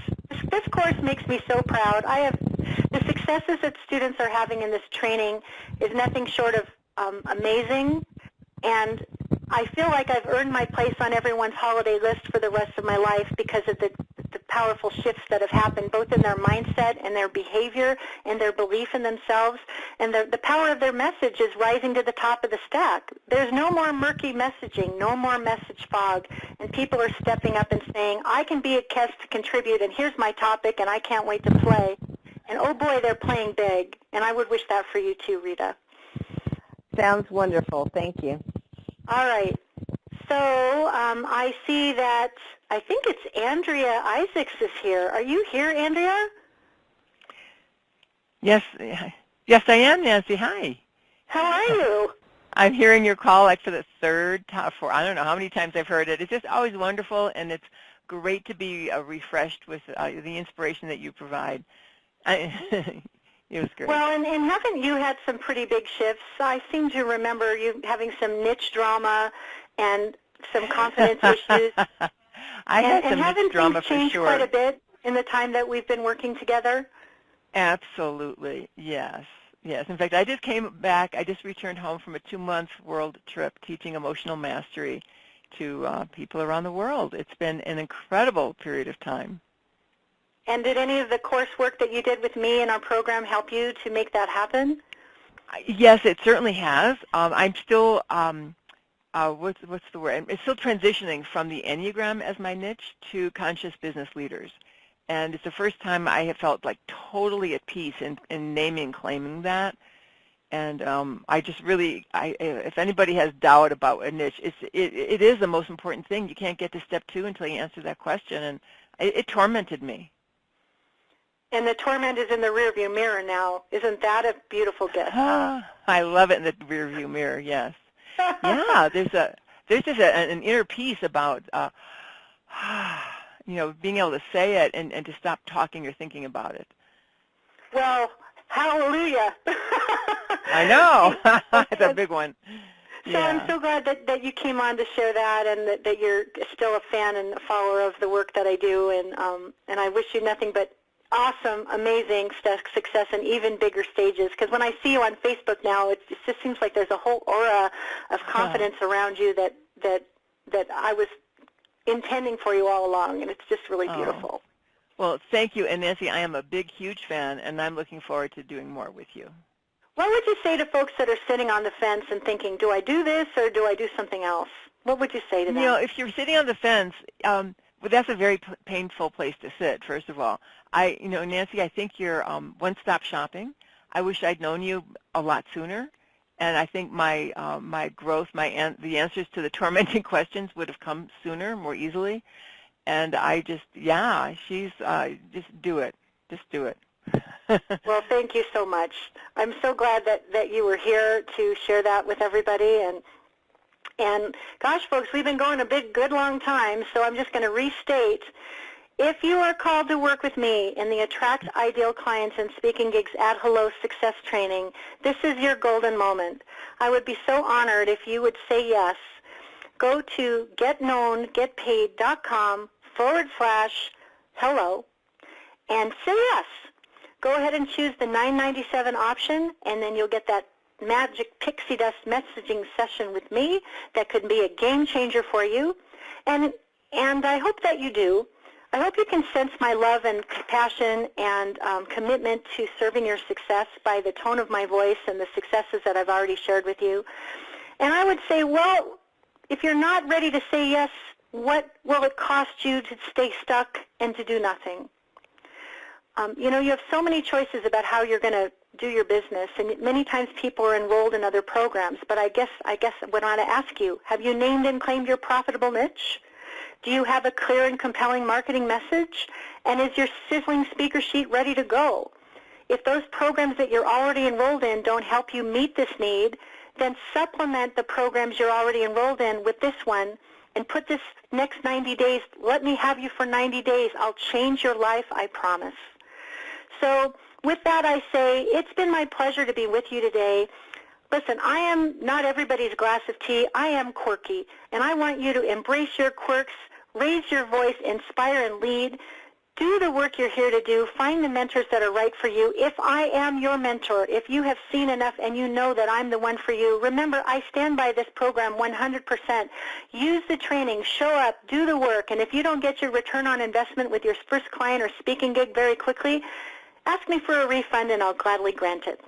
This course makes me so proud. The successes that students are having in this training is nothing short of amazing. And I feel like I've earned my place on everyone's holiday list for the rest of my life because of the powerful shifts that have happened both in their mindset and their behavior and their belief in themselves. And the power of their message is rising to the top of the stack. There's no more murky messaging, no more message fog. And people are stepping up and saying, I can be a guest to contribute, and here's my topic, and I can't wait to play. And oh boy, they're playing big. And I would wish that for you too, Rita. Sounds wonderful. Thank you. All right. So I see that I think it's Andrea Isaacs is here. Are you here, Andrea? Yes, I am, Nancy. Hi. How are you? I'm hearing your call like for the third time, I don't know how many times I've heard it. It's just always wonderful, and it's great to be refreshed with the inspiration that you provide. It was great. Well, and haven't you had some pretty big shifts? I seem to remember you having some niche drama and some confidence issues. I had some niche drama for sure. And haven't things changed quite a bit in the time that we've been working together? Absolutely, yes. Yes, in fact, I just came back, I just returned home from a 2-month world trip teaching emotional mastery to people around the world. It's been an incredible period of time. And did any of the coursework that you did with me in our program help you to make that happen? Yes, it certainly has. I'm still, what's the word? I'm still transitioning from the Enneagram as my niche to conscious business leaders. And it's the first time I have felt like totally at peace in naming and claiming that. And I just really, if anybody has doubt about a niche, it is the most important thing. You can't get to step 2 until you answer that question. And it tormented me. And the torment is in the rearview mirror now. Isn't that a beautiful gift? I love it in the rearview mirror, yes. Yeah, there's just an inner peace about being able to say it and to stop talking or thinking about it. Well, hallelujah. I know. It's a big one. So I'm so glad that you came on to share that, and that you're still a fan and a follower of the work that I do, and I wish you nothing but awesome, amazing success and even bigger stages. Because when I see you on Facebook now, it just seems like there's a whole aura of confidence around you that I was intending for you all along, and it's just really beautiful. Well, thank you. And Nancy, I am a big, huge fan, and I'm looking forward to doing more with you. What would you say to folks that are sitting on the fence and thinking, do I do this or do I do something else? What would you say to them? If you're sitting on the fence, well, that's a very painful place to sit, first of all. Nancy, I think you're one-stop shopping. I wish I'd known you a lot sooner, and I think my growth, the answers to the tormenting questions would have come sooner, more easily. And I just, just do it. Just do it. Well, thank you so much. I'm so glad that you were here to share that with everybody. And gosh, folks, we've been going a good long time, so I'm just going to restate. If you are called to work with me in the Attract Ideal Clients and Speaking Gigs at Hello Success Training, this is your golden moment. I would be so honored if you would say yes. Go to getknowngetpaid.com/hello and say yes. Go ahead and choose the $9.97 option, and then you'll get that magic pixie dust messaging session with me that could be a game changer for you. And I hope that you do. I hope you can sense my love and passion and commitment to serving your success by the tone of my voice and the successes that I've already shared with you. And I would say, well, if you're not ready to say yes, what will it cost you to stay stuck and to do nothing? You have so many choices about how you're going to do your business, and many times people are enrolled in other programs. But I guess what I want to ask you, have you named and claimed your profitable niche? Do you have a clear and compelling marketing message? And is your sizzling speaker sheet ready to go? If those programs that you're already enrolled in don't help you meet this need, then supplement the programs you're already enrolled in with this one and put this next 90 days, let me have you for 90 days. I'll change your life, I promise. So with that, I say it's been my pleasure to be with you today. Listen, I am not everybody's glass of tea. I am quirky, and I want you to embrace your quirks, raise your voice, inspire and lead. Do the work you're here to do. Find the mentors that are right for you. If I am your mentor, if you have seen enough and you know that I'm the one for you, remember, I stand by this program 100%. Use the training, show up, do the work, and if you don't get your return on investment with your first client or speaking gig very quickly, ask me for a refund and I'll gladly grant it.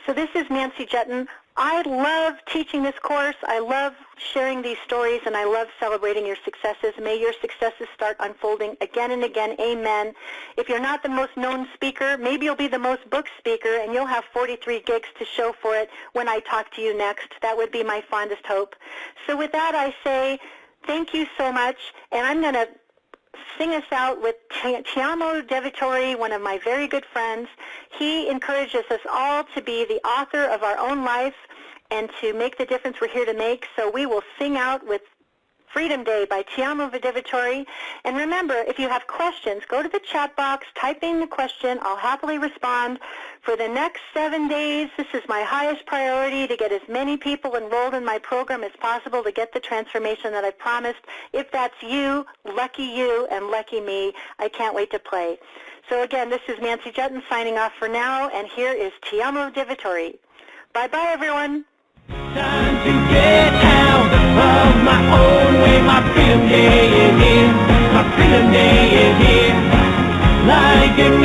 So this is Nancy Jutton. I love teaching this course. I love sharing these stories, and I love celebrating your successes. May your successes start unfolding again and again. Amen. If you're not the most known speaker, maybe you'll be the most booked speaker, and you'll have 43 gigs to show for it when I talk to you next. That would be my fondest hope. So with that, I say thank you so much, and I'm going to sing us out with Tiamo Devitori, one of my very good friends. He encourages us all to be the author of our own life and to make the difference we're here to make. So we will sing out with Freedom Day by Ti Amo Vidivitori. And remember, if you have questions, go to the chat box, type in the question. I'll happily respond. For the next 7 days, this is my highest priority, to get as many people enrolled in my program as possible to get the transformation that I promised. If that's you, and lucky me. I can't wait to play. So again, this is Nancy Jutton signing off for now, and here is Ti Amo Vidivitori. Bye-bye, everyone. Time to get out of my own way. My freedom day is here. My freedom day is here. Like an